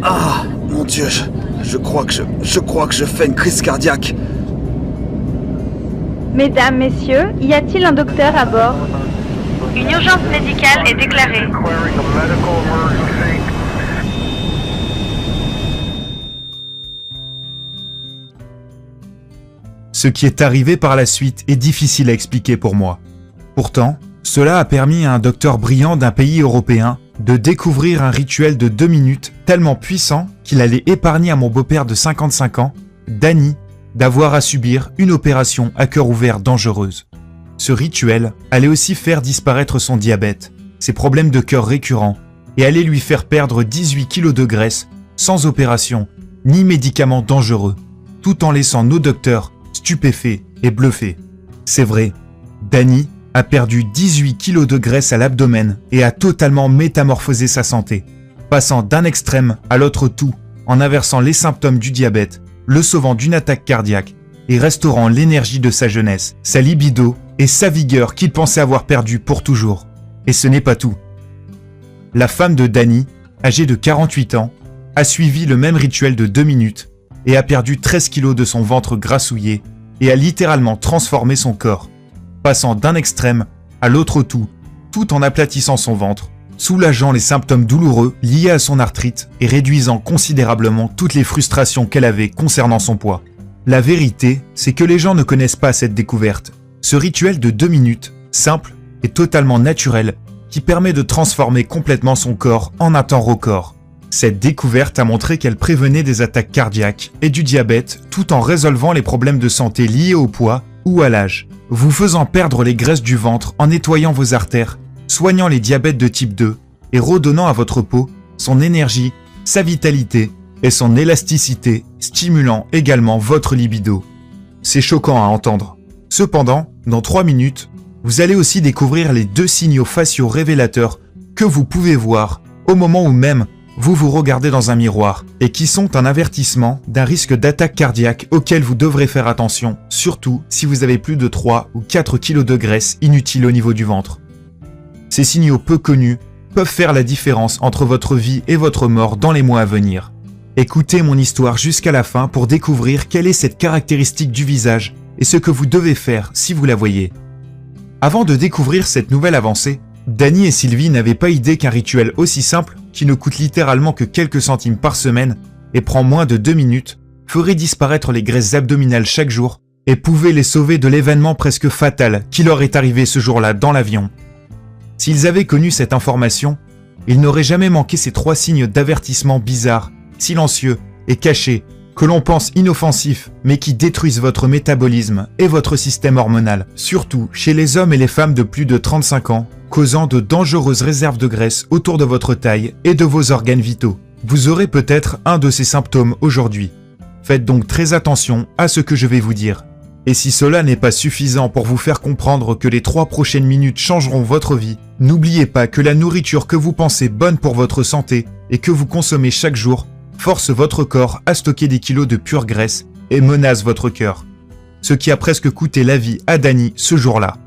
Ah, mon Dieu, je crois que je fais une crise cardiaque. Mesdames, messieurs, y a-t-il un docteur à bord? Une urgence médicale est déclarée. Ce qui est arrivé par la suite est difficile à expliquer pour moi. Pourtant, cela a permis à un docteur brillant d'un pays européen de découvrir un rituel de 2 minutes tellement puissant qu'il allait épargner à mon beau-père de 55 ans, Danny, d'avoir à subir une opération à cœur ouvert dangereuse. Ce rituel allait aussi faire disparaître son diabète, ses problèmes de cœur récurrents, et allait lui faire perdre 18 kilos de graisse sans opération ni médicaments dangereux, tout en laissant nos docteurs stupéfaits et bluffés. C'est vrai, Danny a perdu 18 kilos de graisse à l'abdomen et a totalement métamorphosé sa santé, passant d'un extrême à l'autre tout en inversant les symptômes du diabète, le sauvant d'une attaque cardiaque et restaurant l'énergie de sa jeunesse, sa libido et sa vigueur qu'il pensait avoir perdue pour toujours. Et ce n'est pas tout. La femme de Danny, âgée de 48 ans, a suivi le même rituel de 2 minutes et a perdu 13 kilos de son ventre grassouillé et a littéralement transformé son corps, passant d'un extrême à l'autre tout en aplatissant son ventre, soulageant les symptômes douloureux liés à son arthrite et réduisant considérablement toutes les frustrations qu'elle avait concernant son poids. La vérité, c'est que les gens ne connaissent pas cette découverte. Ce rituel de 2 minutes, simple et totalement naturel, qui permet de transformer complètement son corps en un temps record. Cette découverte a montré qu'elle prévenait des attaques cardiaques et du diabète tout en résolvant les problèmes de santé liés au poids ou à l'âge, vous faisant perdre les graisses du ventre en nettoyant vos artères, soignant les diabètes de type 2 et redonnant à votre peau son énergie, sa vitalité et son élasticité, stimulant également votre libido. C'est choquant à entendre. Cependant, dans 3 minutes, vous allez aussi découvrir les 2 signaux faciaux révélateurs que vous pouvez voir au moment où même vous vous regardez dans un miroir et qui sont un avertissement d'un risque d'attaque cardiaque auquel vous devrez faire attention, surtout si vous avez plus de 3 ou 4 kilos de graisse inutile au niveau du ventre. Ces signaux peu connus peuvent faire la différence entre votre vie et votre mort dans les mois à venir. Écoutez mon histoire jusqu'à la fin pour découvrir quelle est cette caractéristique du visage et ce que vous devez faire si vous la voyez. Avant de découvrir cette nouvelle avancée, Danny et Sylvie n'avaient pas idée qu'un rituel aussi simple, qui ne coûte littéralement que quelques centimes par semaine et prend moins de 2 minutes, ferait disparaître les graisses abdominales chaque jour et pouvait les sauver de l'événement presque fatal qui leur est arrivé ce jour-là dans l'avion. S'ils avaient connu cette information, ils n'auraient jamais manqué ces 3 signes d'avertissement bizarres, silencieux et cachés, que l'on pense inoffensifs, mais qui détruisent votre métabolisme et votre système hormonal, surtout chez les hommes et les femmes de plus de 35 ans, causant de dangereuses réserves de graisse autour de votre taille et de vos organes vitaux. Vous aurez peut-être un de ces symptômes aujourd'hui. Faites donc très attention à ce que je vais vous dire. Et si cela n'est pas suffisant pour vous faire comprendre que les 3 prochaines minutes changeront votre vie, n'oubliez pas que la nourriture que vous pensez bonne pour votre santé et que vous consommez chaque jour force votre corps à stocker des kilos de pure graisse et menace votre cœur. Ce qui a presque coûté la vie à Danny ce jour-là.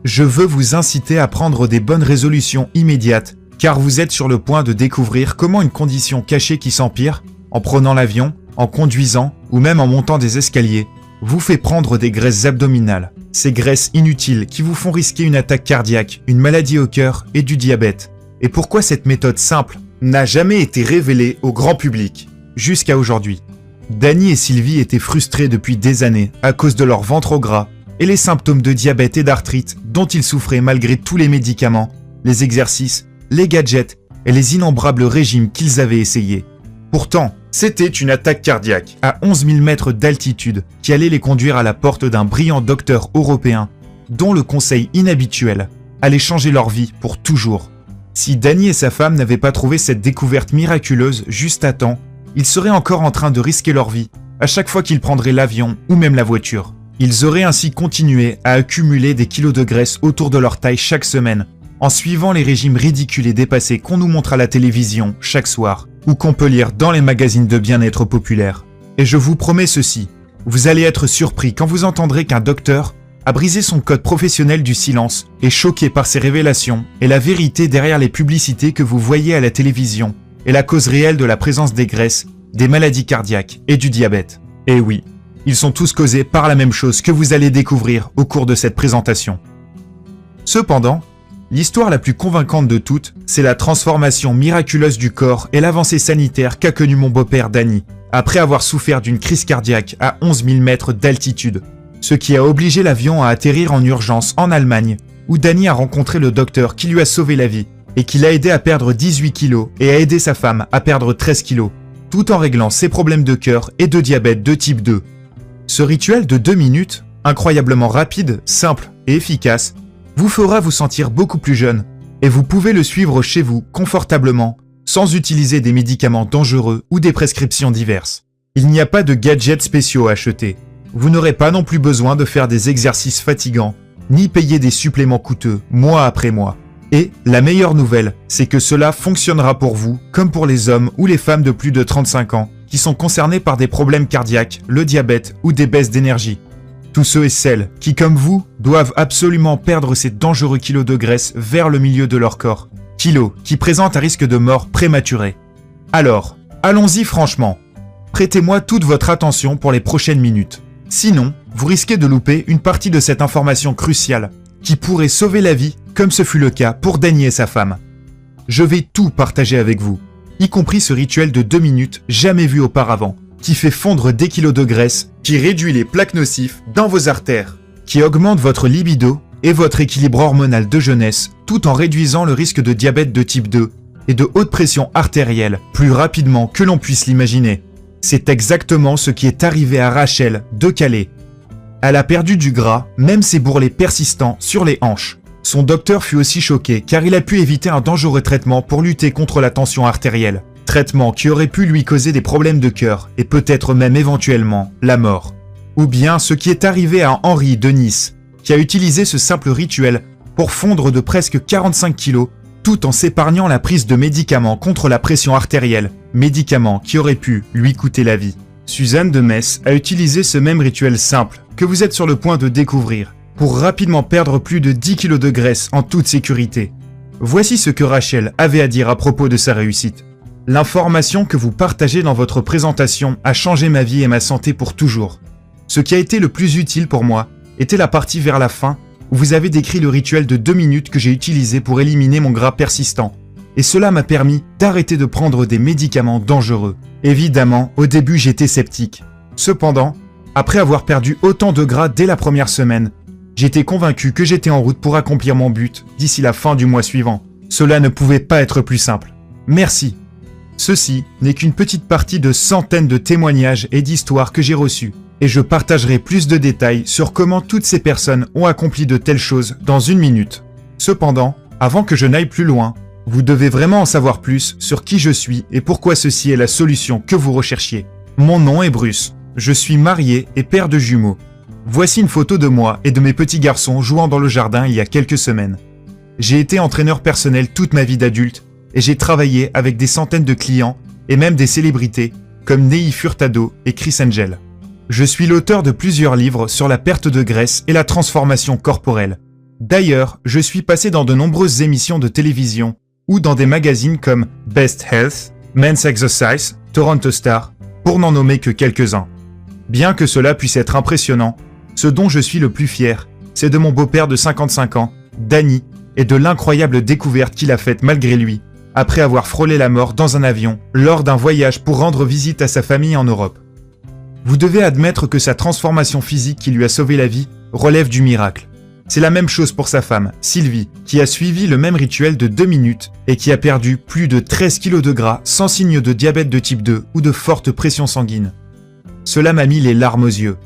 Je veux vous inciter à prendre des bonnes résolutions immédiates, car vous êtes sur le point de découvrir comment une condition cachée qui s'empire, en prenant l'avion, en conduisant ou même en montant des escaliers, vous fait prendre des graisses abdominales. Ces graisses inutiles qui vous font risquer une attaque cardiaque, une maladie au cœur et du diabète. Et pourquoi cette méthode simple n'a jamais été révélée au grand public, jusqu'à aujourd'hui. Danny et Sylvie étaient frustrés depuis des années à cause de leur ventre gras et les symptômes de diabète et d'arthrite dont ils souffraient malgré tous les médicaments, les exercices, les gadgets et les innombrables régimes qu'ils avaient essayés. Pourtant, c'était une attaque cardiaque à 11 000 mètres d'altitude qui allait les conduire à la porte d'un brillant docteur européen dont le conseil inhabituel allait changer leur vie pour toujours. Si Danny et sa femme n'avaient pas trouvé cette découverte miraculeuse juste à temps, ils seraient encore en train de risquer leur vie à chaque fois qu'ils prendraient l'avion ou même la voiture. Ils auraient ainsi continué à accumuler des kilos de graisse autour de leur taille chaque semaine, en suivant les régimes ridicules et dépassés qu'on nous montre à la télévision chaque soir, ou qu'on peut lire dans les magazines de bien-être populaires. Et je vous promets ceci, vous allez être surpris quand vous entendrez qu'un docteur a brisé son code professionnel du silence et choqué par ces révélations et la vérité derrière les publicités que vous voyez à la télévision est la cause réelle de la présence des graisses, des maladies cardiaques et du diabète. Et oui, ils sont tous causés par la même chose que vous allez découvrir au cours de cette présentation. Cependant, l'histoire la plus convaincante de toutes, c'est la transformation miraculeuse du corps et l'avancée sanitaire qu'a connue mon beau-père Danny, après avoir souffert d'une crise cardiaque à 11 000 mètres d'altitude, ce qui a obligé l'avion à atterrir en urgence en Allemagne, où Danny a rencontré le docteur qui lui a sauvé la vie et qui l'a aidé à perdre 18 kilos et a aidé sa femme à perdre 13 kilos, tout en réglant ses problèmes de cœur et de diabète de type 2. Ce rituel de 2 minutes, incroyablement rapide, simple et efficace, vous fera vous sentir beaucoup plus jeune et vous pouvez le suivre chez vous confortablement sans utiliser des médicaments dangereux ou des prescriptions diverses. Il n'y a pas de gadgets spéciaux à acheter. Vous n'aurez pas non plus besoin de faire des exercices fatigants ni payer des suppléments coûteux mois après mois. Et la meilleure nouvelle, c'est que cela fonctionnera pour vous comme pour les hommes ou les femmes de plus de 35 ans qui sont concernés par des problèmes cardiaques, le diabète ou des baisses d'énergie. Tous ceux et celles qui, comme vous, doivent absolument perdre ces dangereux kilos de graisse vers le milieu de leur corps. Kilos qui présentent un risque de mort prématuré. Alors, allons-y franchement. Prêtez-moi toute votre attention pour les prochaines minutes. Sinon, vous risquez de louper une partie de cette information cruciale qui pourrait sauver la vie comme ce fut le cas pour Danny et sa femme. Je vais tout partager avec vous, y compris ce rituel de 2 minutes jamais vu auparavant, qui fait fondre des kilos de graisse, qui réduit les plaques nocifs dans vos artères, qui augmente votre libido et votre équilibre hormonal de jeunesse, tout en réduisant le risque de diabète de type 2 et de haute pression artérielle plus rapidement que l'on puisse l'imaginer. C'est exactement ce qui est arrivé à Rachel de Calais. Elle a perdu du gras, même ses bourrelets persistants sur les hanches. Son docteur fut aussi choqué car il a pu éviter un dangereux traitement pour lutter contre la tension artérielle. Traitement qui aurait pu lui causer des problèmes de cœur et peut-être même éventuellement la mort. Ou bien ce qui est arrivé à Henri de Nice, qui a utilisé ce simple rituel pour fondre de presque 45 kilos tout en s'épargnant la prise de médicaments contre la pression artérielle, médicaments qui auraient pu lui coûter la vie. Suzanne de Metz a utilisé ce même rituel simple que vous êtes sur le point de découvrir pour rapidement perdre plus de 10 kilos de graisse en toute sécurité. Voici ce que Rachel avait à dire à propos de sa réussite. L'information que vous partagez dans votre présentation a changé ma vie et ma santé pour toujours. Ce qui a été le plus utile pour moi était la partie vers la fin où vous avez décrit le rituel de 2 minutes que j'ai utilisé pour éliminer mon gras persistant. Et cela m'a permis d'arrêter de prendre des médicaments dangereux. Évidemment, au début j'étais sceptique. Cependant, après avoir perdu autant de gras dès la première semaine, j'étais convaincu que j'étais en route pour accomplir mon but d'ici la fin du mois suivant. Cela ne pouvait pas être plus simple. Merci. Ceci n'est qu'une petite partie de centaines de témoignages et d'histoires que j'ai reçus, et je partagerai plus de détails sur comment toutes ces personnes ont accompli de telles choses dans 1 minute. Cependant, avant que je n'aille plus loin, vous devez vraiment en savoir plus sur qui je suis et pourquoi ceci est la solution que vous recherchiez. Mon nom est Bruce, je suis marié et père de jumeaux. Voici une photo de moi et de mes petits garçons jouant dans le jardin il y a quelques semaines. J'ai été entraîneur personnel toute ma vie d'adulte et j'ai travaillé avec des centaines de clients et même des célébrités comme Nei Furtado et Chris Angel. Je suis l'auteur de plusieurs livres sur la perte de graisse et la transformation corporelle. D'ailleurs, je suis passé dans de nombreuses émissions de télévision ou dans des magazines comme Best Health, Men's Exercise, Toronto Star, pour n'en nommer que quelques-uns. Bien que cela puisse être impressionnant, ce dont je suis le plus fier, c'est de mon beau-père de 55 ans, Danny, et de l'incroyable découverte qu'il a faite malgré lui, après avoir frôlé la mort dans un avion lors d'un voyage pour rendre visite à sa famille en Europe. Vous devez admettre que sa transformation physique qui lui a sauvé la vie relève du miracle. C'est la même chose pour sa femme, Sylvie, qui a suivi le même rituel de 2 minutes et qui a perdu plus de 13 kilos de gras sans signe de diabète de type 2 ou de forte pression sanguine. Cela m'a mis les larmes aux yeux.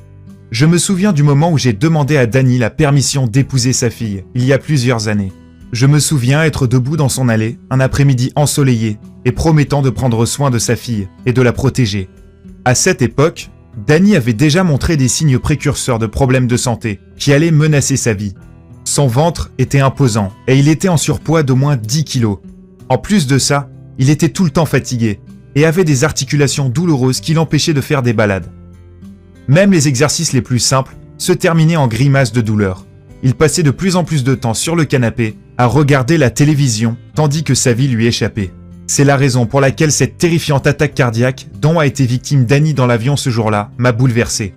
Je me souviens du moment où j'ai demandé à Danny la permission d'épouser sa fille, il y a plusieurs années. Je me souviens être debout dans son allée, un après-midi ensoleillé, et promettant de prendre soin de sa fille et de la protéger. À cette époque, Danny avait déjà montré des signes précurseurs de problèmes de santé qui allaient menacer sa vie. Son ventre était imposant et il était en surpoids d'au moins 10 kilos. En plus de ça, il était tout le temps fatigué et avait des articulations douloureuses qui l'empêchaient de faire des balades. Même les exercices les plus simples se terminaient en grimaces de douleur. Il passait de plus en plus de temps sur le canapé à regarder la télévision tandis que sa vie lui échappait. C'est la raison pour laquelle cette terrifiante attaque cardiaque, dont a été victime Danny dans l'avion ce jour-là, m'a bouleversé.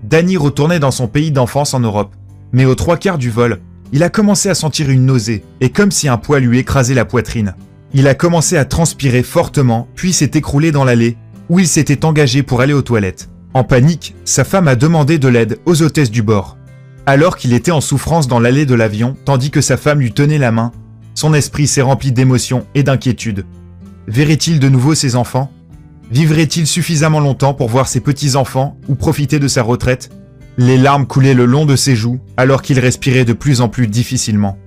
Danny retournait dans son pays d'enfance en Europe, mais aux 3/4 du vol, il a commencé à sentir une nausée, et comme si un poids lui écrasait la poitrine. Il a commencé à transpirer fortement, puis s'est écroulé dans l'allée, où il s'était engagé pour aller aux toilettes. En panique, sa femme a demandé de l'aide aux hôtesses du bord. Alors qu'il était en souffrance dans l'allée de l'avion, tandis que sa femme lui tenait la main, son esprit s'est rempli d'émotion et d'inquiétude. Verrait-il de nouveau ses enfants? Vivrait-il suffisamment longtemps pour voir ses petits-enfants ou profiter de sa retraite? Les larmes coulaient le long de ses joues alors qu'il respirait de plus en plus difficilement.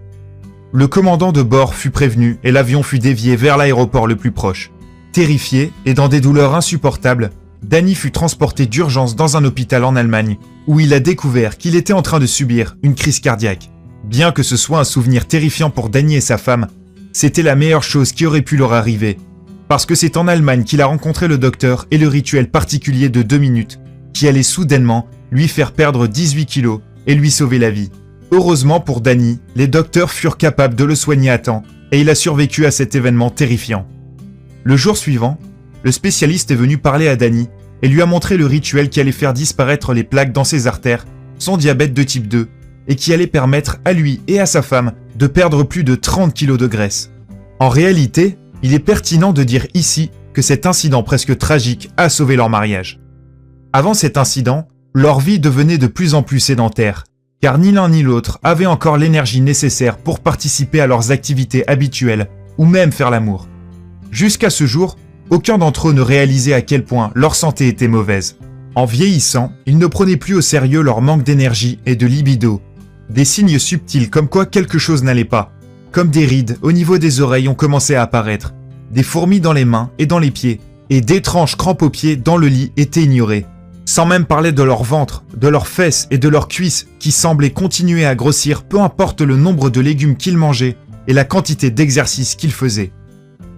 Le commandant de bord fut prévenu et l'avion fut dévié vers l'aéroport le plus proche. Terrifié et dans des douleurs insupportables, Danny fut transporté d'urgence dans un hôpital en Allemagne où il a découvert qu'il était en train de subir une crise cardiaque. Bien que ce soit un souvenir terrifiant pour Danny et sa femme, c'était la meilleure chose qui aurait pu leur arriver. Parce que c'est en Allemagne qu'il a rencontré le docteur et le rituel particulier de 2 minutes qui allait soudainement lui faire perdre 18 kilos et lui sauver la vie. Heureusement pour Danny, les docteurs furent capables de le soigner à temps et il a survécu à cet événement terrifiant. Le jour suivant, le spécialiste est venu parler à Danny et lui a montré le rituel qui allait faire disparaître les plaques dans ses artères, son diabète de type 2 et qui allait permettre à lui et à sa femme de perdre plus de 30 kilos de graisse. En réalité, il est pertinent de dire ici que cet incident presque tragique a sauvé leur mariage. Avant cet incident, leur vie devenait de plus en plus sédentaire, car ni l'un ni l'autre avait encore l'énergie nécessaire pour participer à leurs activités habituelles ou même faire l'amour. Jusqu'à ce jour, aucun d'entre eux ne réalisait à quel point leur santé était mauvaise. En vieillissant, ils ne prenaient plus au sérieux leur manque d'énergie et de libido. Des signes subtils comme quoi quelque chose n'allait pas, comme des rides au niveau des oreilles ont commencé à apparaître, des fourmis dans les mains et dans les pieds, et d'étranges crampes aux pieds dans le lit étaient ignorées. Sans même parler de leur ventre, de leurs fesses et de leurs cuisses qui semblaient continuer à grossir peu importe le nombre de légumes qu'ils mangeaient et la quantité d'exercices qu'ils faisaient.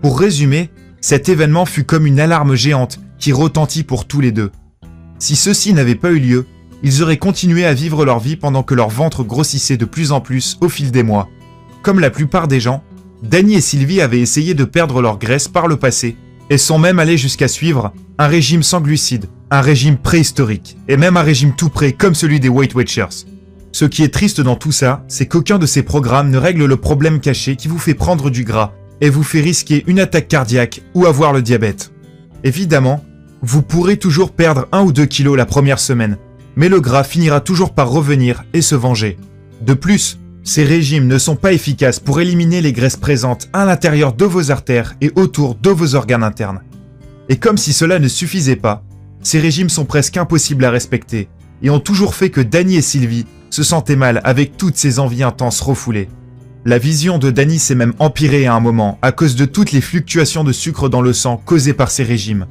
Pour résumer, cet événement fut comme une alarme géante qui retentit pour tous les deux. Si ceci n'avait pas eu lieu, ils auraient continué à vivre leur vie pendant que leur ventre grossissait de plus en plus au fil des mois. Comme la plupart des gens, Danny et Sylvie avaient essayé de perdre leur graisse par le passé et sont même allés jusqu'à suivre un régime sans glucides, un régime préhistorique et même un régime tout prêt comme celui des Weight Watchers. Ce qui est triste dans tout ça, c'est qu'aucun de ces programmes ne règle le problème caché qui vous fait prendre du gras et vous fait risquer une attaque cardiaque ou avoir le diabète. Évidemment, vous pourrez toujours perdre 1 ou 2 kilos la première semaine, mais le gras finira toujours par revenir et se venger. De plus, ces régimes ne sont pas efficaces pour éliminer les graisses présentes à l'intérieur de vos artères et autour de vos organes internes. Et comme si cela ne suffisait pas, ces régimes sont presque impossibles à respecter et ont toujours fait que Danny et Sylvie se sentaient mal avec toutes ces envies intenses refoulées. La vision de Danny s'est même empirée à un moment à cause de toutes les fluctuations de sucre dans le sang causées par ces régimes.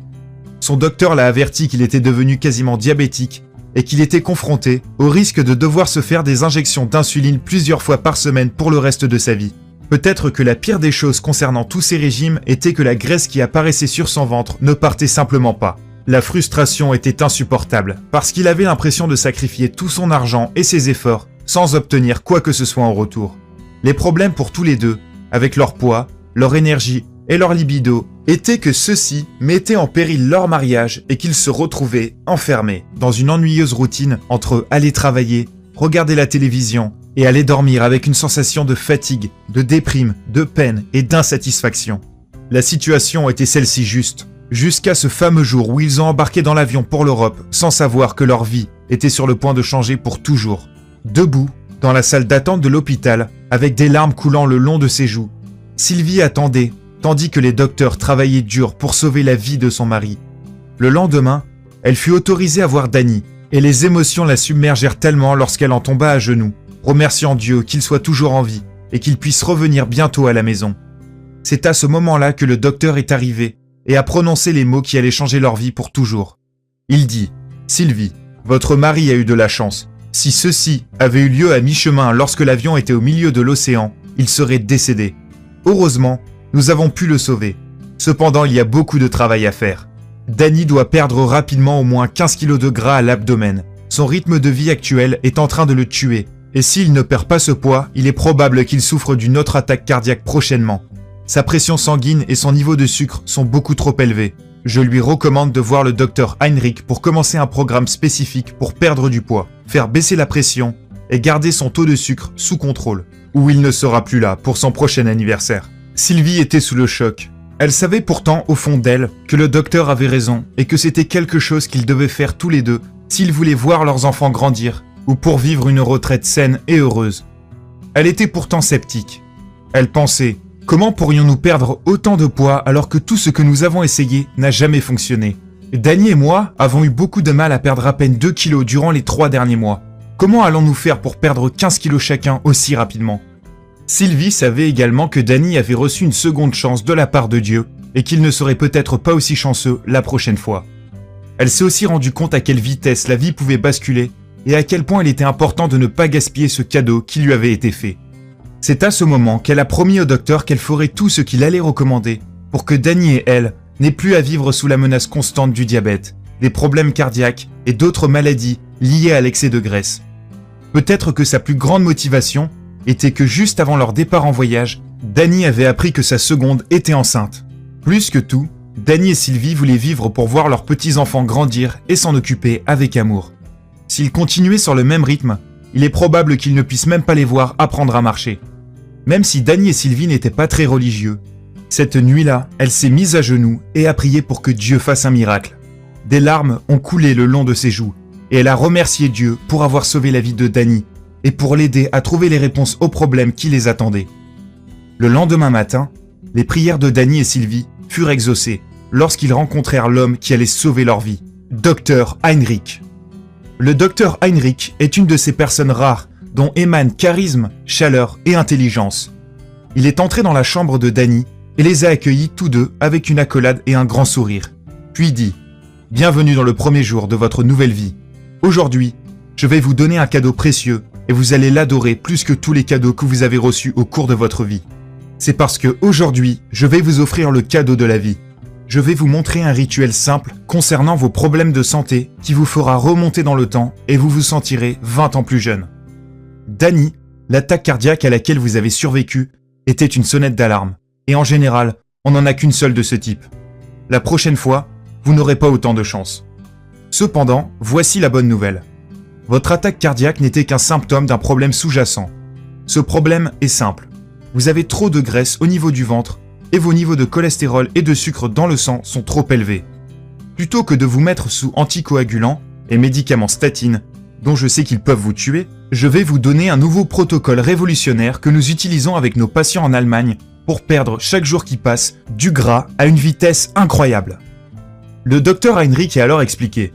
Son docteur l'a averti qu'il était devenu quasiment diabétique et qu'il était confronté au risque de devoir se faire des injections d'insuline plusieurs fois par semaine pour le reste de sa vie. Peut-être que la pire des choses concernant tous ces régimes était que la graisse qui apparaissait sur son ventre ne partait simplement pas. La frustration était insupportable, parce qu'il avait l'impression de sacrifier tout son argent et ses efforts sans obtenir quoi que ce soit en retour. Les problèmes pour tous les deux, avec leur poids, leur énergie et leur libido, étaient que ceux-ci mettaient en péril leur mariage et qu'ils se retrouvaient enfermés dans une ennuyeuse routine entre aller travailler, regarder la télévision et aller dormir avec une sensation de fatigue, de déprime, de peine et d'insatisfaction. La situation était celle-ci juste, jusqu'à ce fameux jour où ils ont embarqué dans l'avion pour l'Europe sans savoir que leur vie était sur le point de changer pour toujours. Debout, dans la salle d'attente de l'hôpital, avec des larmes coulant le long de ses joues, Sylvie attendait, tandis que les docteurs travaillaient dur pour sauver la vie de son mari. Le lendemain, elle fut autorisée à voir Danny, et les émotions la submergèrent tellement lorsqu'elle en tomba à genoux, remerciant Dieu qu'il soit toujours en vie et qu'il puisse revenir bientôt à la maison. C'est à ce moment-là que le docteur est arrivé et a prononcé les mots qui allaient changer leur vie pour toujours. Il dit « Sylvie, votre mari a eu de la chance. Si ceci avait eu lieu à mi-chemin lorsque l'avion était au milieu de l'océan, il serait décédé. Heureusement, nous avons pu le sauver. Cependant, il y a beaucoup de travail à faire. Danny doit perdre rapidement au moins 15 kg de gras à l'abdomen. Son rythme de vie actuel est en train de le tuer. Et s'il ne perd pas ce poids, il est probable qu'il souffre d'une autre attaque cardiaque prochainement. Sa pression sanguine et son niveau de sucre sont beaucoup trop élevés. Je lui recommande de voir le docteur Heinrich pour commencer un programme spécifique pour perdre du poids, faire baisser la pression et garder son taux de sucre sous contrôle, ou il ne sera plus là pour son prochain anniversaire. Sylvie était sous le choc. Elle savait pourtant au fond d'elle que le docteur avait raison et que c'était quelque chose qu'ils devaient faire tous les deux s'ils voulaient voir leurs enfants grandir ou pour vivre une retraite saine et heureuse. Elle était pourtant sceptique. Elle pensait: comment pourrions-nous perdre autant de poids alors que tout ce que nous avons essayé n'a jamais fonctionné? Danny et moi avons eu beaucoup de mal à perdre à peine 2 kilos durant les 3 derniers mois. Comment allons-nous faire pour perdre 15 kilos chacun aussi rapidement? Sylvie savait également que Danny avait reçu une seconde chance de la part de Dieu et qu'il ne serait peut-être pas aussi chanceux la prochaine fois. Elle s'est aussi rendue compte à quelle vitesse la vie pouvait basculer et à quel point il était important de ne pas gaspiller ce cadeau qui lui avait été fait. C'est à ce moment qu'elle a promis au docteur qu'elle ferait tout ce qu'il allait recommander pour que Danny et elle n'aient plus à vivre sous la menace constante du diabète, des problèmes cardiaques et d'autres maladies liées à l'excès de graisse. Peut-être que sa plus grande motivation était que juste avant leur départ en voyage, Danny avait appris que sa seconde était enceinte. Plus que tout, Danny et Sylvie voulaient vivre pour voir leurs petits-enfants grandir et s'en occuper avec amour. S'ils continuaient sur le même rythme, il est probable qu'ils ne puissent même pas les voir apprendre à marcher. Même si Danny et Sylvie n'étaient pas très religieux, cette nuit-là, elle s'est mise à genoux et a prié pour que Dieu fasse un miracle. Des larmes ont coulé le long de ses joues et elle a remercié Dieu pour avoir sauvé la vie de Danny et pour l'aider à trouver les réponses aux problèmes qui les attendaient. Le lendemain matin, les prières de Danny et Sylvie furent exaucées lorsqu'ils rencontrèrent l'homme qui allait sauver leur vie, Dr Heinrich. Le Dr Heinrich est une de ces personnes rares dont émanent charisme, chaleur et intelligence. Il est entré dans la chambre de Danny et les a accueillis tous deux avec une accolade et un grand sourire, puis dit: « Bienvenue dans le premier jour de votre nouvelle vie. Aujourd'hui, je vais vous donner un cadeau précieux et vous allez l'adorer plus que tous les cadeaux que vous avez reçus au cours de votre vie. C'est parce que aujourd'hui, je vais vous offrir le cadeau de la vie. Je vais vous montrer un rituel simple concernant vos problèmes de santé qui vous fera remonter dans le temps et vous vous sentirez 20 ans plus jeune. » Danny, l'attaque cardiaque à laquelle vous avez survécu, était une sonnette d'alarme. Et en général, on n'en a qu'une seule de ce type. La prochaine fois, vous n'aurez pas autant de chance. Cependant, voici la bonne nouvelle. Votre attaque cardiaque n'était qu'un symptôme d'un problème sous-jacent. Ce problème est simple. Vous avez trop de graisse au niveau du ventre et vos niveaux de cholestérol et de sucre dans le sang sont trop élevés. Plutôt que de vous mettre sous anticoagulants et médicaments statines, dont je sais qu'ils peuvent vous tuer, je vais vous donner un nouveau protocole révolutionnaire que nous utilisons avec nos patients en Allemagne pour perdre chaque jour qui passe du gras à une vitesse incroyable. Le docteur Heinrich a alors expliqué: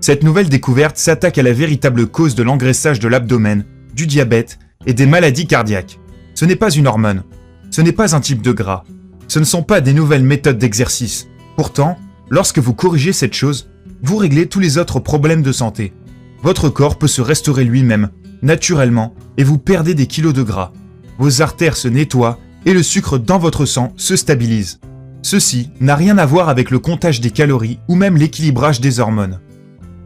cette nouvelle découverte s'attaque à la véritable cause de l'engraissage de l'abdomen, du diabète et des maladies cardiaques. Ce n'est pas une hormone, ce n'est pas un type de gras, ce ne sont pas des nouvelles méthodes d'exercice. Pourtant, lorsque vous corrigez cette chose, vous réglez tous les autres problèmes de santé. Votre corps peut se restaurer lui-même, naturellement, et vous perdez des kilos de gras. Vos artères se nettoient et le sucre dans votre sang se stabilise. Ceci n'a rien à voir avec le comptage des calories ou même l'équilibrage des hormones.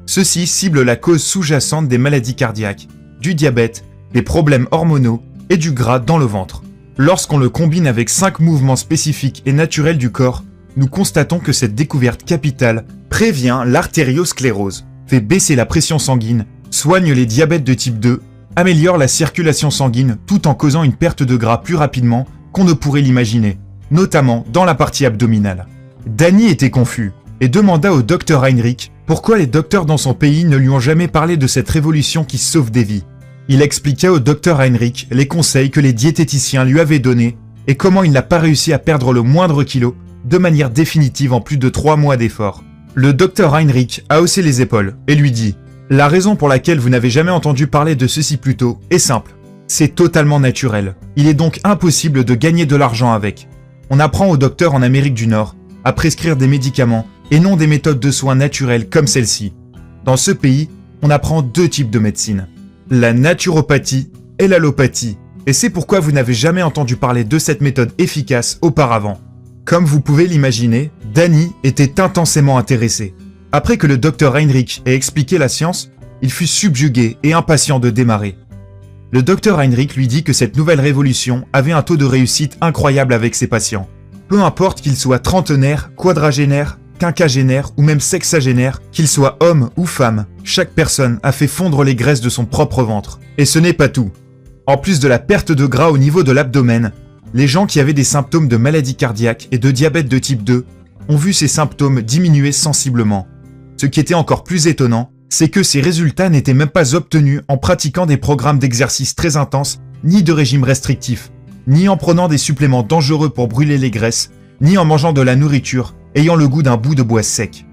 Ceci cible la cause sous-jacente des maladies cardiaques, du diabète, des problèmes hormonaux et du gras dans le ventre. Lorsqu'on le combine avec 5 mouvements spécifiques et naturels du corps, nous constatons que cette découverte capitale prévient l'artériosclérose, fait baisser la pression sanguine, soigne les diabètes de type 2, améliore la circulation sanguine tout en causant une perte de gras plus rapidement qu'on ne pourrait l'imaginer, notamment dans la partie abdominale. Danny était confus et demanda au docteur Heinrich pourquoi les docteurs dans son pays ne lui ont jamais parlé de cette révolution qui sauve des vies. Il expliqua au docteur Heinrich les conseils que les diététiciens lui avaient donnés et comment il n'a pas réussi à perdre le moindre kilo de manière définitive en plus de 3 mois d'efforts. Le docteur Heinrich a haussé les épaules et lui dit: « La raison pour laquelle vous n'avez jamais entendu parler de ceci plus tôt est simple. C'est totalement naturel. Il est donc impossible de gagner de l'argent avec. On apprend aux docteurs en Amérique du Nord à prescrire des médicaments et non des méthodes de soins naturelles comme celle-ci. Dans ce pays, on apprend 2 types de médecine, la naturopathie et l'allopathie, et c'est pourquoi vous n'avez jamais entendu parler de cette méthode efficace auparavant. » Comme vous pouvez l'imaginer, Danny était intensément intéressé. Après que le docteur Heinrich ait expliqué la science, il fut subjugué et impatient de démarrer. Le docteur Heinrich lui dit que cette nouvelle révolution avait un taux de réussite incroyable avec ses patients. Peu importe qu'ils soient trentenaires, quadragénaires, quinquagénaires ou même sexagénaires, qu'ils soient hommes ou femmes, chaque personne a fait fondre les graisses de son propre ventre. Et ce n'est pas tout. En plus de la perte de gras au niveau de l'abdomen, les gens qui avaient des symptômes de maladie cardiaque et de diabète de type 2 ont vu ces symptômes diminuer sensiblement. Ce qui était encore plus étonnant, c'est que ces résultats n'étaient même pas obtenus en pratiquant des programmes d'exercice très intenses, ni de régime restrictif, ni en prenant des suppléments dangereux pour brûler les graisses, ni en mangeant de la nourriture ayant le goût d'un bout de bois sec.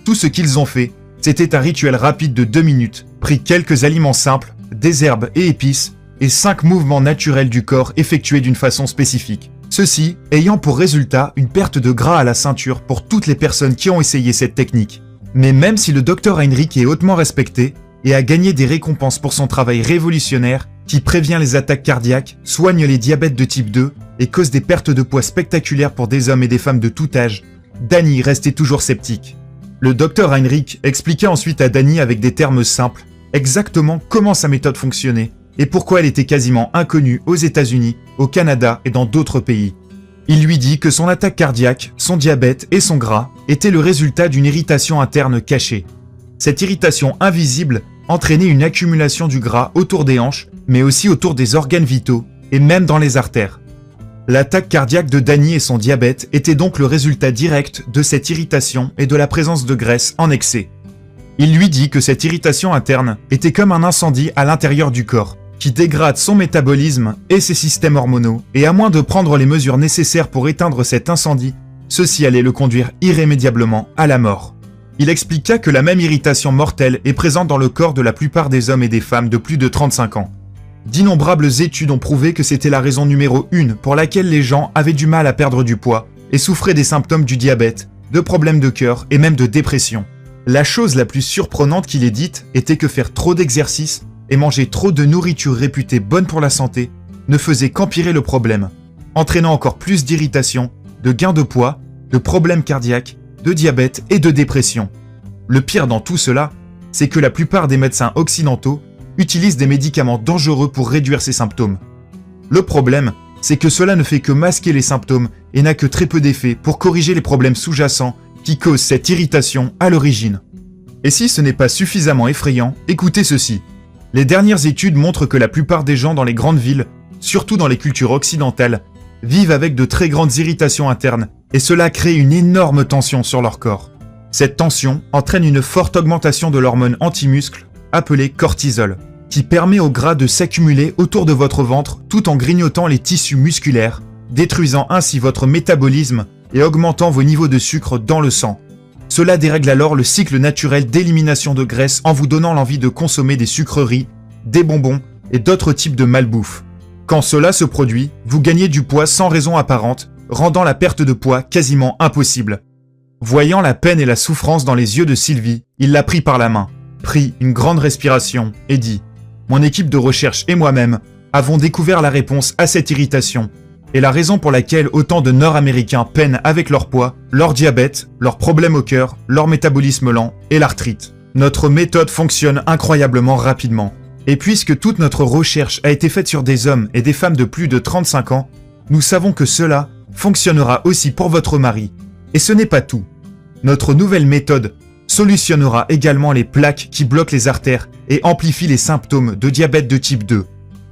Tout ce qu'ils ont fait, c'était un rituel rapide de 2 minutes, pris quelques aliments simples, des herbes et épices, et 5 mouvements naturels du corps effectués d'une façon spécifique. Ceci ayant pour résultat une perte de gras à la ceinture pour toutes les personnes qui ont essayé cette technique. Mais même si le docteur Heinrich est hautement respecté et a gagné des récompenses pour son travail révolutionnaire qui prévient les attaques cardiaques, soigne les diabètes de type 2 et cause des pertes de poids spectaculaires pour des hommes et des femmes de tout âge, Danny restait toujours sceptique. Le docteur Heinrich expliqua ensuite à Danny avec des termes simples exactement comment sa méthode fonctionnait et pourquoi elle était quasiment inconnue aux États-Unis, au Canada et dans d'autres pays. Il lui dit que son attaque cardiaque, son diabète et son gras étaient le résultat d'une irritation interne cachée. Cette irritation invisible entraînait une accumulation du gras autour des hanches, mais aussi autour des organes vitaux et même dans les artères. L'attaque cardiaque de Danny et son diabète était donc le résultat direct de cette irritation et de la présence de graisse en excès. Il lui dit que cette irritation interne était comme un incendie à l'intérieur du corps, qui dégrade son métabolisme et ses systèmes hormonaux, et à moins de prendre les mesures nécessaires pour éteindre cet incendie, ceci allait le conduire irrémédiablement à la mort. Il expliqua que la même irritation mortelle est présente dans le corps de la plupart des hommes et des femmes de plus de 35 ans. D'innombrables études ont prouvé que c'était la raison numéro 1 pour laquelle les gens avaient du mal à perdre du poids et souffraient des symptômes du diabète, de problèmes de cœur et même de dépression. La chose la plus surprenante qu'il ait dite était que faire trop d'exercice et manger trop de nourriture réputée bonne pour la santé ne faisait qu'empirer le problème, entraînant encore plus d'irritation, de gain de poids, de problèmes cardiaques, de diabète et de dépression. Le pire dans tout cela, c'est que la plupart des médecins occidentaux utilisent des médicaments dangereux pour réduire ces symptômes. Le problème, c'est que cela ne fait que masquer les symptômes et n'a que très peu d'effet pour corriger les problèmes sous-jacents qui causent cette irritation à l'origine. Et si ce n'est pas suffisamment effrayant, écoutez ceci. Les dernières études montrent que la plupart des gens dans les grandes villes, surtout dans les cultures occidentales, vivent avec de très grandes irritations internes et cela crée une énorme tension sur leur corps. Cette tension entraîne une forte augmentation de l'hormone anti-muscle appelée cortisol, qui permet au gras de s'accumuler autour de votre ventre tout en grignotant les tissus musculaires, détruisant ainsi votre métabolisme et augmentant vos niveaux de sucre dans le sang. Cela dérègle alors le cycle naturel d'élimination de graisse en vous donnant l'envie de consommer des sucreries, des bonbons et d'autres types de malbouffe. Quand cela se produit, vous gagnez du poids sans raison apparente, rendant la perte de poids quasiment impossible. Voyant la peine et la souffrance dans les yeux de Sylvie, il la prit par la main, prit une grande respiration et dit « Mon équipe de recherche et moi-même avons découvert la réponse à cette irritation et la raison pour laquelle autant de Nord-Américains peinent avec leur poids, leur diabète, leurs problèmes au cœur, leur métabolisme lent et l'arthrite. Notre méthode fonctionne incroyablement rapidement. Et puisque toute notre recherche a été faite sur des hommes et des femmes de plus de 35 ans, nous savons que cela fonctionnera aussi pour votre mari. Et ce n'est pas tout. Notre nouvelle méthode solutionnera également les plaques qui bloquent les artères et amplifient les symptômes de diabète de type 2.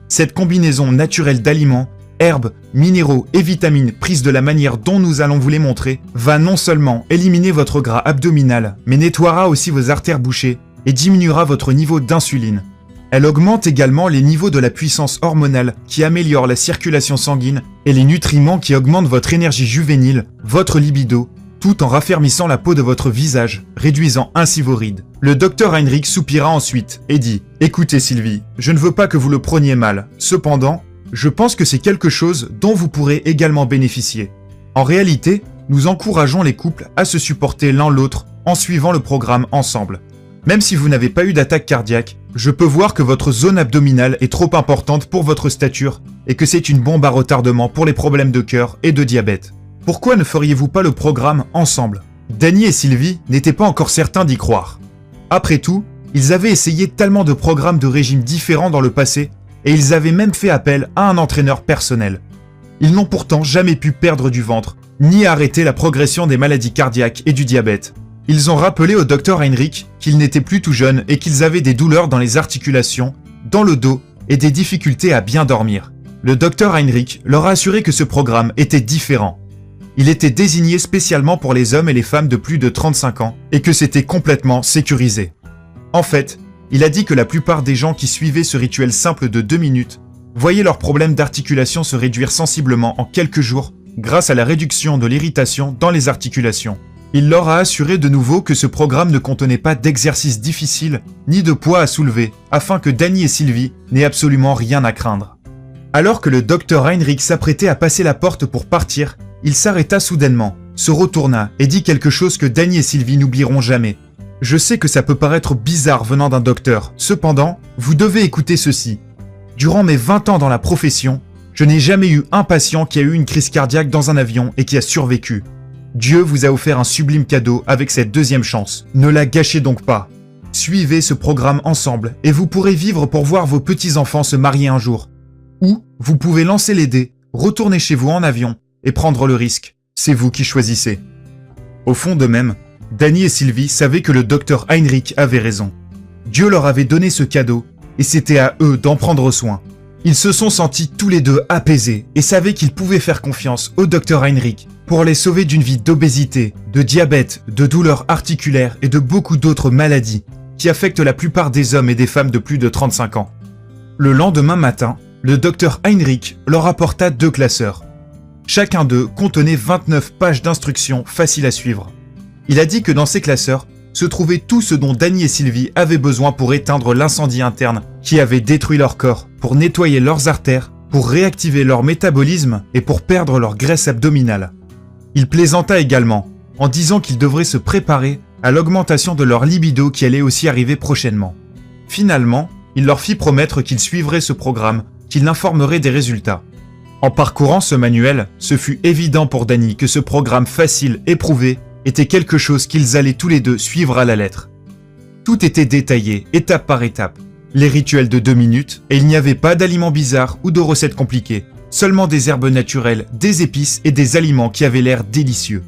Cette combinaison naturelle d'aliments, herbes, minéraux et vitamines prises de la manière dont nous allons vous les montrer va non seulement éliminer votre gras abdominal, mais nettoiera aussi vos artères bouchées et diminuera votre niveau d'insuline. Elle augmente également les niveaux de la puissance hormonale qui améliore la circulation sanguine et les nutriments qui augmentent votre énergie juvénile, votre libido, tout en raffermissant la peau de votre visage, réduisant ainsi vos rides. Le docteur Heinrich soupira ensuite et dit « Écoutez Sylvie, je ne veux pas que vous le preniez mal. Cependant, je pense que c'est quelque chose dont vous pourrez également bénéficier. En réalité, nous encourageons les couples à se supporter l'un l'autre en suivant le programme ensemble. Même si vous n'avez pas eu d'attaque cardiaque, je peux voir que votre zone abdominale est trop importante pour votre stature et que c'est une bombe à retardement pour les problèmes de cœur et de diabète. Pourquoi ne feriez-vous pas le programme ensemble ? Danny et Sylvie n'étaient pas encore certains d'y croire. Après tout, ils avaient essayé tellement de programmes de régime différents dans le passé et ils avaient même fait appel à un entraîneur personnel. Ils n'ont pourtant jamais pu perdre du ventre, ni arrêter la progression des maladies cardiaques et du diabète. Ils ont rappelé au docteur Heinrich qu'ils n'étaient plus tout jeunes et qu'ils avaient des douleurs dans les articulations, dans le dos et des difficultés à bien dormir. Le docteur Heinrich leur a assuré que ce programme était différent. Il était désigné spécialement pour les hommes et les femmes de plus de 35 ans et que c'était complètement sécurisé. En fait, il a dit que la plupart des gens qui suivaient ce rituel simple de 2 minutes voyaient leurs problèmes d'articulation se réduire sensiblement en quelques jours grâce à la réduction de l'irritation dans les articulations. Il leur a assuré de nouveau que ce programme ne contenait pas d'exercices difficiles ni de poids à soulever afin que Danny et Sylvie n'aient absolument rien à craindre. Alors que le docteur Heinrich s'apprêtait à passer la porte pour partir, il s'arrêta soudainement, se retourna et dit quelque chose que Danny et Sylvie n'oublieront jamais. Je sais que ça peut paraître bizarre venant d'un docteur, cependant, vous devez écouter ceci. Durant mes 20 ans dans la profession, je n'ai jamais eu un patient qui a eu une crise cardiaque dans un avion et qui a survécu. Dieu vous a offert un sublime cadeau avec cette deuxième chance. Ne la gâchez donc pas. Suivez ce programme ensemble et vous pourrez vivre pour voir vos petits-enfants se marier un jour. Ou vous pouvez lancer les dés, retourner chez vous en avion et prendre le risque. C'est vous qui choisissez. Au fond d'eux-mêmes, Danny et Sylvie savaient que le docteur Heinrich avait raison. Dieu leur avait donné ce cadeau et c'était à eux d'en prendre soin. Ils se sont sentis tous les deux apaisés et savaient qu'ils pouvaient faire confiance au docteur Heinrich pour les sauver d'une vie d'obésité, de diabète, de douleurs articulaires et de beaucoup d'autres maladies qui affectent la plupart des hommes et des femmes de plus de 35 ans. Le lendemain matin, le docteur Heinrich leur apporta 2 classeurs. Chacun d'eux contenait 29 pages d'instructions faciles à suivre. Il a dit que dans ces classeurs se trouvait tout ce dont Danny et Sylvie avaient besoin pour éteindre l'incendie interne qui avait détruit leur corps, pour nettoyer leurs artères, pour réactiver leur métabolisme et pour perdre leur graisse abdominale. Il plaisanta également en disant qu'ils devraient se préparer à l'augmentation de leur libido qui allait aussi arriver prochainement. Finalement, il leur fit promettre qu'ils suivraient ce programme, qu'ils l'informeraient des résultats. En parcourant ce manuel, ce fut évident pour Danny que ce programme facile, éprouvé, était quelque chose qu'ils allaient tous les deux suivre à la lettre. Tout était détaillé, étape par étape. Les rituels de 2 minutes, et il n'y avait pas d'aliments bizarres ou de recettes compliquées, seulement des herbes naturelles, des épices et des aliments qui avaient l'air délicieux.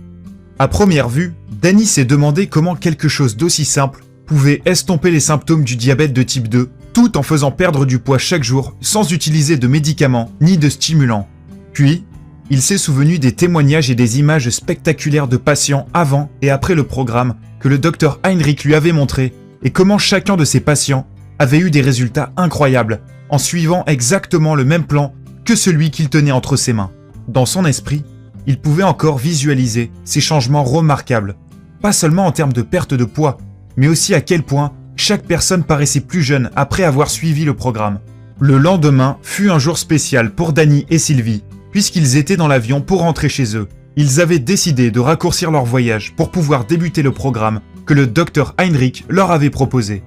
À première vue, Danny s'est demandé comment quelque chose d'aussi simple pouvait estomper les symptômes du diabète de type 2, tout en faisant perdre du poids chaque jour sans utiliser de médicaments ni de stimulants. Puis, il s'est souvenu des témoignages et des images spectaculaires de patients avant et après le programme que le docteur Heinrich lui avait montré et comment chacun de ces patients avait eu des résultats incroyables en suivant exactement le même plan que celui qu'il tenait entre ses mains. Dans son esprit, il pouvait encore visualiser ces changements remarquables, pas seulement en termes de perte de poids, mais aussi à quel point chaque personne paraissait plus jeune après avoir suivi le programme. Le lendemain fut un jour spécial pour Danny et Sylvie, puisqu'ils étaient dans l'avion pour rentrer chez eux. Ils avaient décidé de raccourcir leur voyage pour pouvoir débuter le programme que le docteur Heinrich leur avait proposé.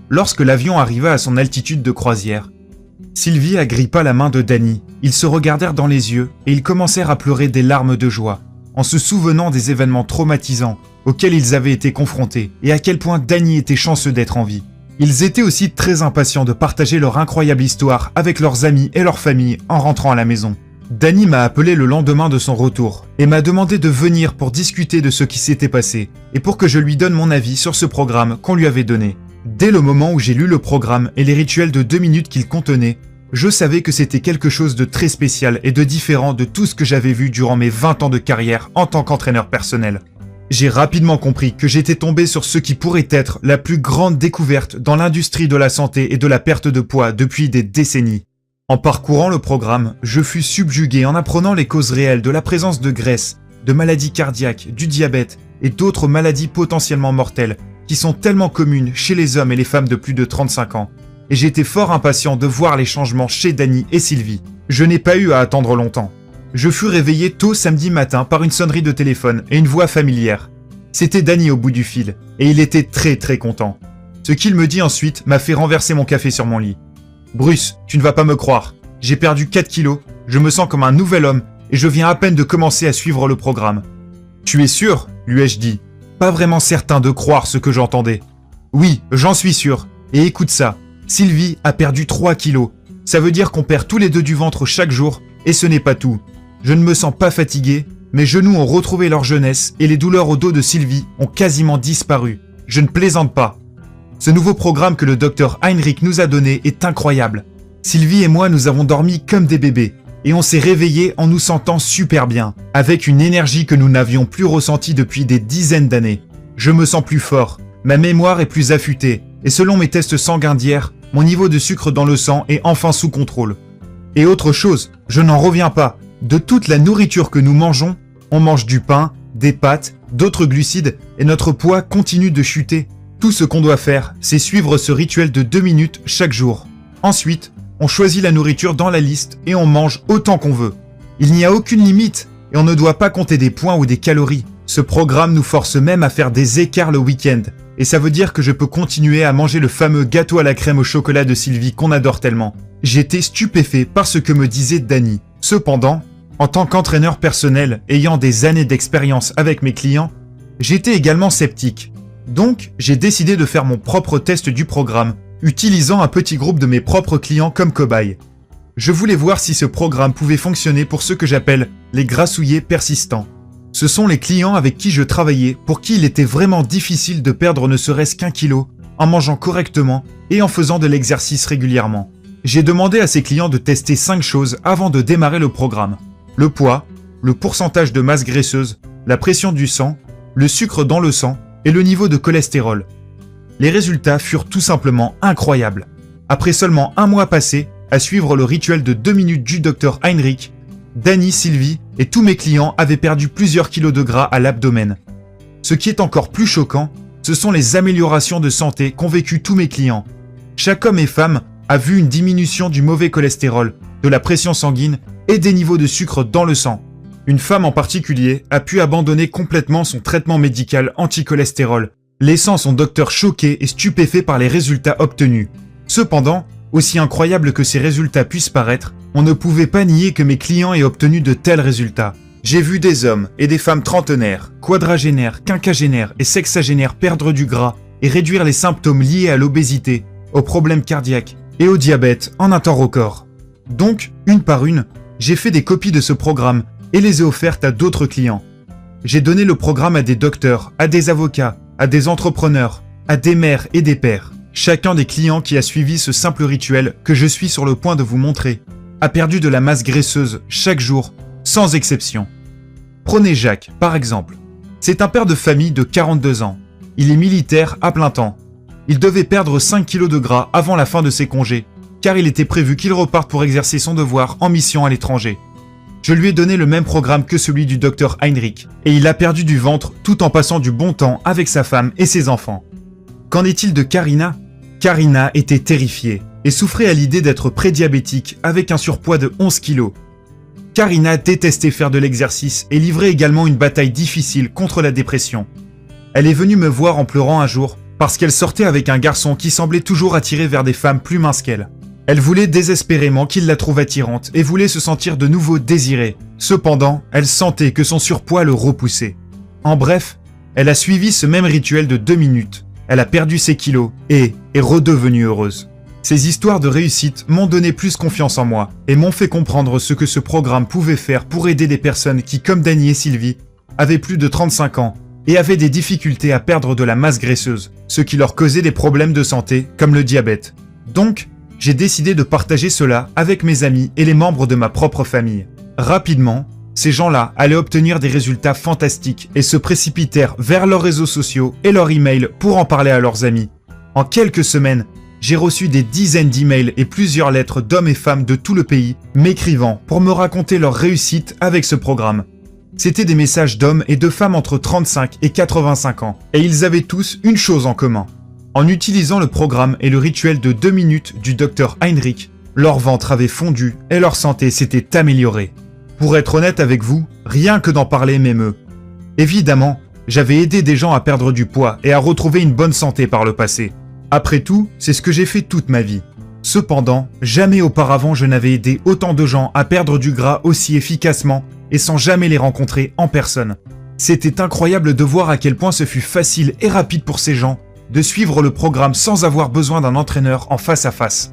Lorsque l'avion arriva à son altitude de croisière, Sylvie agrippa la main de Danny. Ils se regardèrent dans les yeux et ils commencèrent à pleurer des larmes de joie, en se souvenant des événements traumatisants auxquels ils avaient été confrontés et à quel point Danny était chanceux d'être en vie. Ils étaient aussi très impatients de partager leur incroyable histoire avec leurs amis et leur famille en rentrant à la maison. Danny m'a appelé le lendemain de son retour et m'a demandé de venir pour discuter de ce qui s'était passé et pour que je lui donne mon avis sur ce programme qu'on lui avait donné. Dès le moment où j'ai lu le programme et les rituels de 2 minutes qu'il contenait, je savais que c'était quelque chose de très spécial et de différent de tout ce que j'avais vu durant mes 20 ans de carrière en tant qu'entraîneur personnel. J'ai rapidement compris que j'étais tombé sur ce qui pourrait être la plus grande découverte dans l'industrie de la santé et de la perte de poids depuis des décennies. En parcourant le programme, je fus subjugué en apprenant les causes réelles de la présence de graisse, de maladies cardiaques, du diabète et d'autres maladies potentiellement mortelles qui sont tellement communes chez les hommes et les femmes de plus de 35 ans. Et j'étais fort impatient de voir les changements chez Danny et Sylvie. Je n'ai pas eu à attendre longtemps. Je fus réveillé tôt samedi matin par une sonnerie de téléphone et une voix familière. C'était Danny au bout du fil, et il était très content. Ce qu'il me dit ensuite m'a fait renverser mon café sur mon lit. « Bruce, tu ne vas pas me croire. J'ai perdu 4 kilos, je me sens comme un nouvel homme et je viens à peine de commencer à suivre le programme. »« Tu es sûr ?» lui ai-je dit, pas vraiment certain de croire ce que j'entendais. « Oui, j'en suis sûr. Et écoute ça, Sylvie a perdu 3 kilos. Ça veut dire qu'on perd tous les deux du ventre chaque jour, et ce n'est pas tout. Je ne me sens pas fatigué, mes genoux ont retrouvé leur jeunesse et les douleurs au dos de Sylvie ont quasiment disparu. Je ne plaisante pas. Ce nouveau programme que le docteur Heinrich nous a donné est incroyable. Sylvie et moi, nous avons dormi comme des bébés, et on s'est réveillés en nous sentant super bien, avec une énergie que nous n'avions plus ressentie depuis des dizaines d'années. Je me sens plus fort, ma mémoire est plus affûtée, et selon mes tests sanguins d'hier, mon niveau de sucre dans le sang est enfin sous contrôle. Et autre chose, je n'en reviens pas, de toute la nourriture que nous mangeons, on mange du pain, des pâtes, d'autres glucides, et notre poids continue de chuter. Tout ce qu'on doit faire, c'est suivre ce rituel de 2 minutes chaque jour. Ensuite, on choisit la nourriture dans la liste et on mange autant qu'on veut. Il n'y a aucune limite, et on ne doit pas compter des points ou des calories. Ce programme nous force même à faire des écarts le week-end. Et ça veut dire que je peux continuer à manger le fameux gâteau à la crème au chocolat de Sylvie qu'on adore tellement. J'étais stupéfait par ce que me disait Dany. Cependant, en tant qu'entraîneur personnel ayant des années d'expérience avec mes clients, j'étais également sceptique. Donc, j'ai décidé de faire mon propre test du programme, utilisant un petit groupe de mes propres clients comme cobayes. Je voulais voir si ce programme pouvait fonctionner pour ceux que j'appelle les grassouillés persistants. Ce sont les clients avec qui je travaillais pour qui il était vraiment difficile de perdre ne serait-ce qu'1 kilo en mangeant correctement et en faisant de l'exercice régulièrement. J'ai demandé à ces clients de tester 5 choses avant de démarrer le programme. Le poids, le pourcentage de masse graisseuse, la pression du sang, le sucre dans le sang et le niveau de cholestérol. Les résultats furent tout simplement incroyables. Après seulement 1 mois passé à suivre le rituel de 2 minutes du Dr Heinrich, Dany, Sylvie et tous mes clients avaient perdu plusieurs kilos de gras à l'abdomen. Ce qui est encore plus choquant, ce sont les améliorations de santé qu'ont vécu tous mes clients. Chaque homme et femme a vu une diminution du mauvais cholestérol, de la pression sanguine et des niveaux de sucre dans le sang. Une femme en particulier a pu abandonner complètement son traitement médical anti-cholestérol, laissant son docteur choqué et stupéfait par les résultats obtenus. Cependant, aussi incroyable que ces résultats puissent paraître, on ne pouvait pas nier que mes clients aient obtenu de tels résultats. J'ai vu des hommes et des femmes trentenaires, quadragénaires, quinquagénaires et sexagénaires perdre du gras et réduire les symptômes liés à l'obésité, aux problèmes cardiaques et au diabète en un temps record. Donc, une par une, j'ai fait des copies de ce programme et les ai offertes à d'autres clients. J'ai donné le programme à des docteurs, à des avocats, à des entrepreneurs, à des mères et des pères. Chacun des clients qui a suivi ce simple rituel que je suis sur le point de vous montrer a perdu de la masse graisseuse chaque jour, sans exception. Prenez Jacques, par exemple. C'est un père de famille de 42 ans. Il est militaire à plein temps. Il devait perdre 5 kilos de gras avant la fin de ses congés, car il était prévu qu'il reparte pour exercer son devoir en mission à l'étranger. Je lui ai donné le même programme que celui du Dr Heinrich, et il a perdu du ventre tout en passant du bon temps avec sa femme et ses enfants. Qu'en est-il de Karina ? Karina était terrifiée et souffrait à l'idée d'être prédiabétique avec un surpoids de 11 kilos. Karina détestait faire de l'exercice et livrait également une bataille difficile contre la dépression. Elle est venue me voir en pleurant un jour parce qu'elle sortait avec un garçon qui semblait toujours attiré vers des femmes plus minces qu'elle. Elle voulait désespérément qu'il la trouve attirante et voulait se sentir de nouveau désirée. Cependant, elle sentait que son surpoids le repoussait. En bref, elle a suivi ce même rituel de 2 minutes. Elle a perdu ses kilos et est redevenue heureuse. Ces histoires de réussite m'ont donné plus confiance en moi et m'ont fait comprendre ce que ce programme pouvait faire pour aider des personnes qui, comme Dany et Sylvie, avaient plus de 35 ans et avaient des difficultés à perdre de la masse graisseuse, ce qui leur causait des problèmes de santé comme le diabète. Donc, j'ai décidé de partager cela avec mes amis et les membres de ma propre famille. Rapidement, ces gens-là allaient obtenir des résultats fantastiques et se précipitèrent vers leurs réseaux sociaux et leurs emails pour en parler à leurs amis. En quelques semaines, j'ai reçu des dizaines d'emails et plusieurs lettres d'hommes et femmes de tout le pays m'écrivant pour me raconter leur réussite avec ce programme. C'étaient des messages d'hommes et de femmes entre 35 et 85 ans, et ils avaient tous une chose en commun. En utilisant le programme et le rituel de 2 minutes du Dr Heinrich, leur ventre avait fondu et leur santé s'était améliorée. Pour être honnête avec vous, rien que d'en parler m'émeut. Évidemment, j'avais aidé des gens à perdre du poids et à retrouver une bonne santé par le passé. Après tout, c'est ce que j'ai fait toute ma vie. Cependant, jamais auparavant je n'avais aidé autant de gens à perdre du gras aussi efficacement et sans jamais les rencontrer en personne. C'était incroyable de voir à quel point ce fut facile et rapide pour ces gens de suivre le programme sans avoir besoin d'un entraîneur en face à face.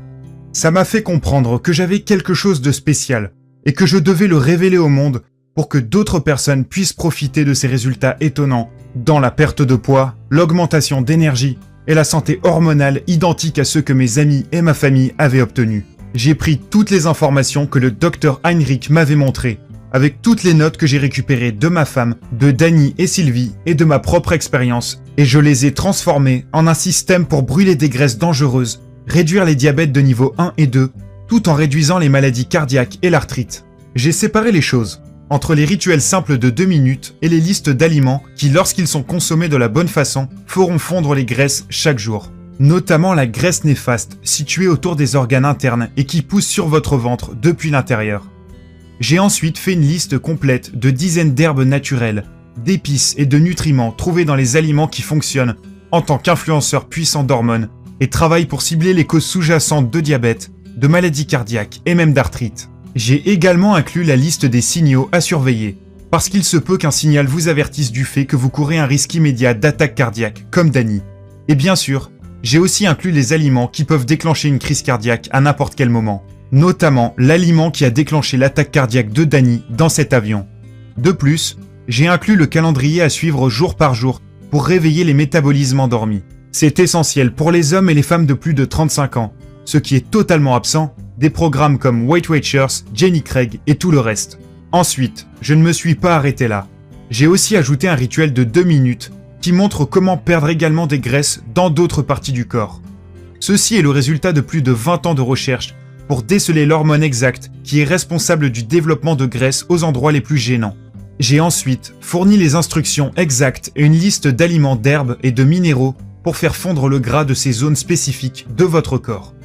Ça m'a fait comprendre que j'avais quelque chose de spécial et que je devais le révéler au monde pour que d'autres personnes puissent profiter de ces résultats étonnants dans la perte de poids, l'augmentation d'énergie et la santé hormonale identiques à ceux que mes amis et ma famille avaient obtenus. J'ai pris toutes les informations que le Dr Heinrich m'avait montrées, avec toutes les notes que j'ai récupérées de ma femme, de Dani et Sylvie et de ma propre expérience, et je les ai transformées en un système pour brûler des graisses dangereuses, réduire les diabètes de niveau 1 et 2, tout en réduisant les maladies cardiaques et l'arthrite. J'ai séparé les choses entre les rituels simples de 2 minutes et les listes d'aliments qui, lorsqu'ils sont consommés de la bonne façon, feront fondre les graisses chaque jour. Notamment la graisse néfaste située autour des organes internes et qui pousse sur votre ventre depuis l'intérieur. J'ai ensuite fait une liste complète de dizaines d'herbes naturelles, d'épices et de nutriments trouvés dans les aliments qui fonctionnent en tant qu'influenceurs puissants d'hormones et travaillent pour cibler les causes sous-jacentes de diabète, de maladies cardiaques et même d'arthrite. J'ai également inclus la liste des signaux à surveiller, parce qu'il se peut qu'un signal vous avertisse du fait que vous courez un risque immédiat d'attaque cardiaque, comme Dani. Et bien sûr, j'ai aussi inclus les aliments qui peuvent déclencher une crise cardiaque à n'importe quel moment, notamment l'aliment qui a déclenché l'attaque cardiaque de Dani dans cet avion. De plus, j'ai inclus le calendrier à suivre jour par jour pour réveiller les métabolismes endormis. C'est essentiel pour les hommes et les femmes de plus de 35 ans, ce qui est totalement absent des programmes comme Weight Watchers, Jenny Craig et tout le reste. Ensuite, je ne me suis pas arrêté là. J'ai aussi ajouté un rituel de 2 minutes qui montre comment perdre également des graisses dans d'autres parties du corps. Ceci est le résultat de plus de 20 ans de recherche pour déceler l'hormone exacte qui est responsable du développement de graisse aux endroits les plus gênants. J'ai ensuite fourni les instructions exactes et une liste d'aliments, d'herbes et de minéraux pour faire fondre le gras de ces zones spécifiques de votre corps.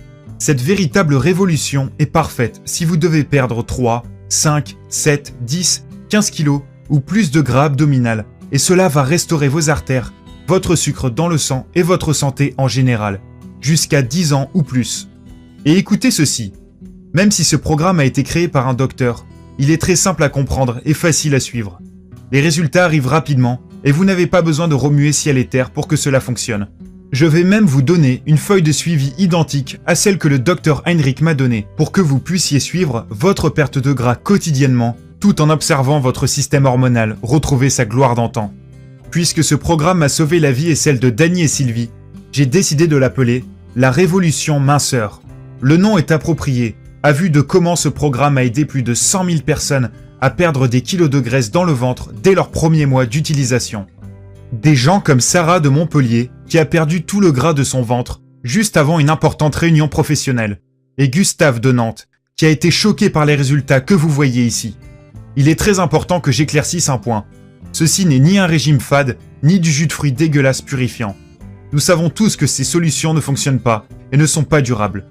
Cette véritable révolution est parfaite si vous devez perdre 3, 5, 7, 10, 15 kilos ou plus de gras abdominal, et cela va restaurer vos artères, votre sucre dans le sang et votre santé en général, jusqu'à 10 ans ou plus. Et écoutez ceci, même si ce programme a été créé par un docteur, il est très simple à comprendre et facile à suivre. Les résultats arrivent rapidement et vous n'avez pas besoin de remuer ciel et terre pour que cela fonctionne. Je vais même vous donner une feuille de suivi identique à celle que le Dr Heinrich m'a donnée pour que vous puissiez suivre votre perte de gras quotidiennement tout en observant votre système hormonal retrouver sa gloire d'antan. Puisque ce programme m'a sauvé la vie et celle de Dani et Sylvie, j'ai décidé de l'appeler la Révolution Minceur. Le nom est approprié, à vue de comment ce programme a aidé plus de 100 000 personnes à perdre des kilos de graisse dans le ventre dès leur premier mois d'utilisation. Des gens comme Sarah de Montpellier, qui a perdu tout le gras de son ventre juste avant une importante réunion professionnelle, et Gustave de Nantes, qui a été choqué par les résultats que vous voyez ici. Il est très important que j'éclaircisse un point. Ceci n'est ni un régime fade, ni du jus de fruits dégueulasse purifiant. Nous savons tous que ces solutions ne fonctionnent pas et ne sont pas durables.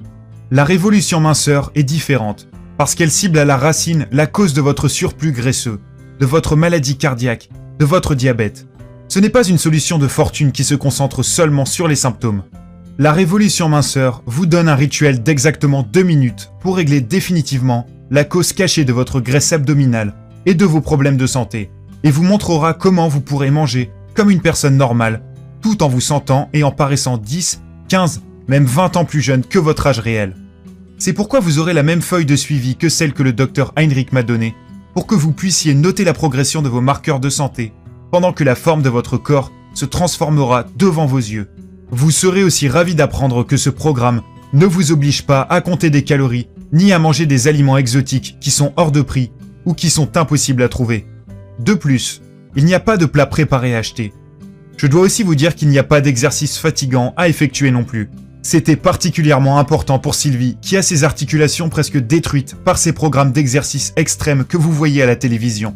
La révolution minceur est différente, parce qu'elle cible à la racine la cause de votre surplus graisseux, de votre maladie cardiaque, de votre diabète. Ce n'est pas une solution de fortune qui se concentre seulement sur les symptômes. La révolution minceur vous donne un rituel d'exactement 2 minutes pour régler définitivement la cause cachée de votre graisse abdominale et de vos problèmes de santé, et vous montrera comment vous pourrez manger comme une personne normale, tout en vous sentant et en paraissant 10, 15, même 20 ans plus jeune que votre âge réel. C'est pourquoi vous aurez la même feuille de suivi que celle que le Dr Heinrich m'a donnée, pour que vous puissiez noter la progression de vos marqueurs de santé, pendant que la forme de votre corps se transformera devant vos yeux. Vous serez aussi ravi d'apprendre que ce programme ne vous oblige pas à compter des calories, ni à manger des aliments exotiques qui sont hors de prix ou qui sont impossibles à trouver. De plus, il n'y a pas de plat préparé à acheter. Je dois aussi vous dire qu'il n'y a pas d'exercice fatigant à effectuer non plus. C'était particulièrement important pour Sylvie, qui a ses articulations presque détruites par ces programmes d'exercice extrêmes que vous voyez à la télévision.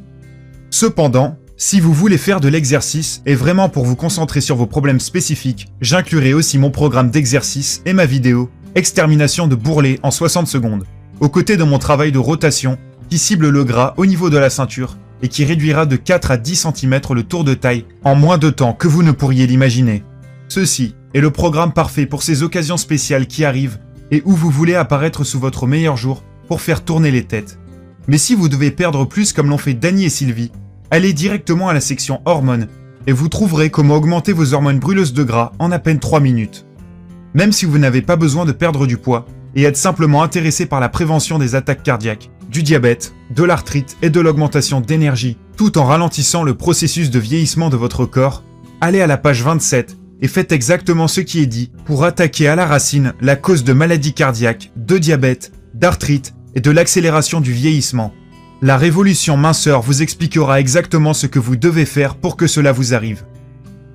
Cependant, si vous voulez faire de l'exercice et vraiment pour vous concentrer sur vos problèmes spécifiques, j'inclurai aussi mon programme d'exercice et ma vidéo « Extermination de bourrelets en 60 secondes », aux côtés de mon travail de rotation qui cible le gras au niveau de la ceinture et qui réduira de 4 à 10 cm le tour de taille en moins de temps que vous ne pourriez l'imaginer. Ceci est le programme parfait pour ces occasions spéciales qui arrivent et où vous voulez apparaître sous votre meilleur jour pour faire tourner les têtes. Mais si vous devez perdre plus comme l'ont fait Dani et Sylvie, allez directement à la section hormones et vous trouverez comment augmenter vos hormones brûleuses de gras en à peine 3 minutes. Même si vous n'avez pas besoin de perdre du poids, et êtes simplement intéressé par la prévention des attaques cardiaques, du diabète, de l'arthrite et de l'augmentation d'énergie, tout en ralentissant le processus de vieillissement de votre corps, allez à la page 27 et faites exactement ce qui est dit pour attaquer à la racine la cause de maladies cardiaques, de diabète, d'arthrite et de l'accélération du vieillissement. La révolution minceur vous expliquera exactement ce que vous devez faire pour que cela vous arrive.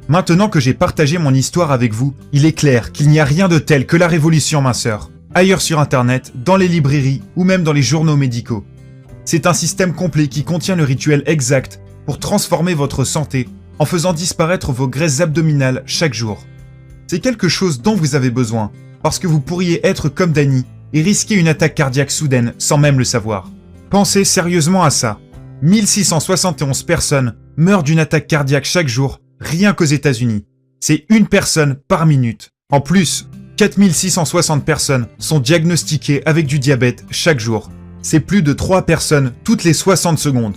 Maintenant que j'ai partagé mon histoire avec vous, il est clair qu'il n'y a rien de tel que la révolution minceur, ailleurs sur internet, dans les librairies ou même dans les journaux médicaux. C'est un système complet qui contient le rituel exact pour transformer votre santé en faisant disparaître vos graisses abdominales chaque jour. C'est quelque chose dont vous avez besoin, parce que vous pourriez être comme Danny et risquer une attaque cardiaque soudaine sans même le savoir. Pensez sérieusement à ça. 1671 personnes meurent d'une attaque cardiaque chaque jour, rien qu'aux États-Unis. C'est une personne par minute. En plus, 4660 personnes sont diagnostiquées avec du diabète chaque jour. C'est plus de 3 personnes toutes les 60 secondes.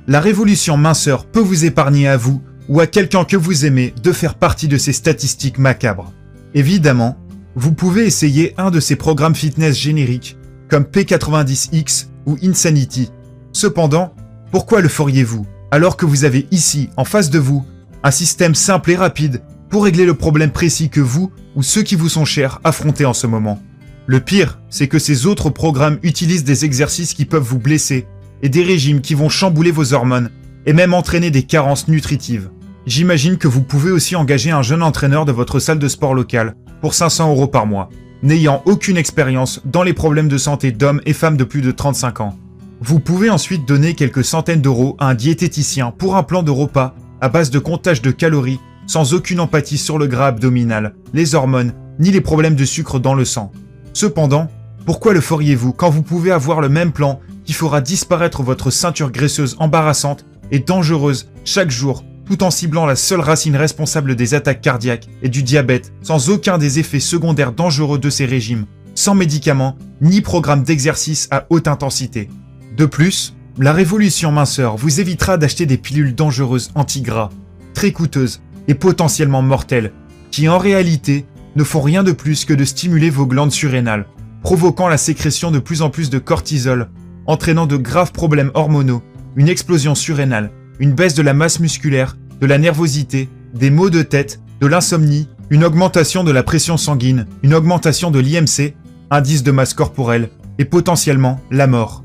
La révolution minceur peut vous épargner à vous ou à quelqu'un que vous aimez de faire partie de ces statistiques macabres. Évidemment, vous pouvez essayer un de ces programmes fitness génériques comme P90X ou Insanity. Cependant, pourquoi le feriez-vous alors que vous avez ici, en face de vous, un système simple et rapide pour régler le problème précis que vous ou ceux qui vous sont chers affrontez en ce moment? Le pire, c'est que ces autres programmes utilisent des exercices qui peuvent vous blesser et des régimes qui vont chambouler vos hormones et même entraîner des carences nutritives. J'imagine que vous pouvez aussi engager un jeune entraîneur de votre salle de sport locale pour 500 € par mois, n'ayant aucune expérience dans les problèmes de santé d'hommes et femmes de plus de 35 ans. Vous pouvez ensuite donner quelques centaines d'euros à un diététicien pour un plan de repas à base de comptage de calories sans aucune empathie sur le gras abdominal, les hormones, ni les problèmes de sucre dans le sang. Cependant, pourquoi le feriez-vous quand vous pouvez avoir le même plan qui fera disparaître votre ceinture graisseuse embarrassante et dangereuse chaque jour, tout en ciblant la seule racine responsable des attaques cardiaques et du diabète, sans aucun des effets secondaires dangereux de ces régimes, sans médicaments ni programme d'exercice à haute intensité. De plus, la révolution minceur vous évitera d'acheter des pilules dangereuses anti-gras, très coûteuses et potentiellement mortelles, qui en réalité ne font rien de plus que de stimuler vos glandes surrénales, provoquant la sécrétion de plus en plus de cortisol, entraînant de graves problèmes hormonaux, une explosion surrénale, une baisse de la masse musculaire, de la nervosité, des maux de tête, de l'insomnie, une augmentation de la pression sanguine, une augmentation de l'IMC, indice de masse corporelle, et potentiellement la mort.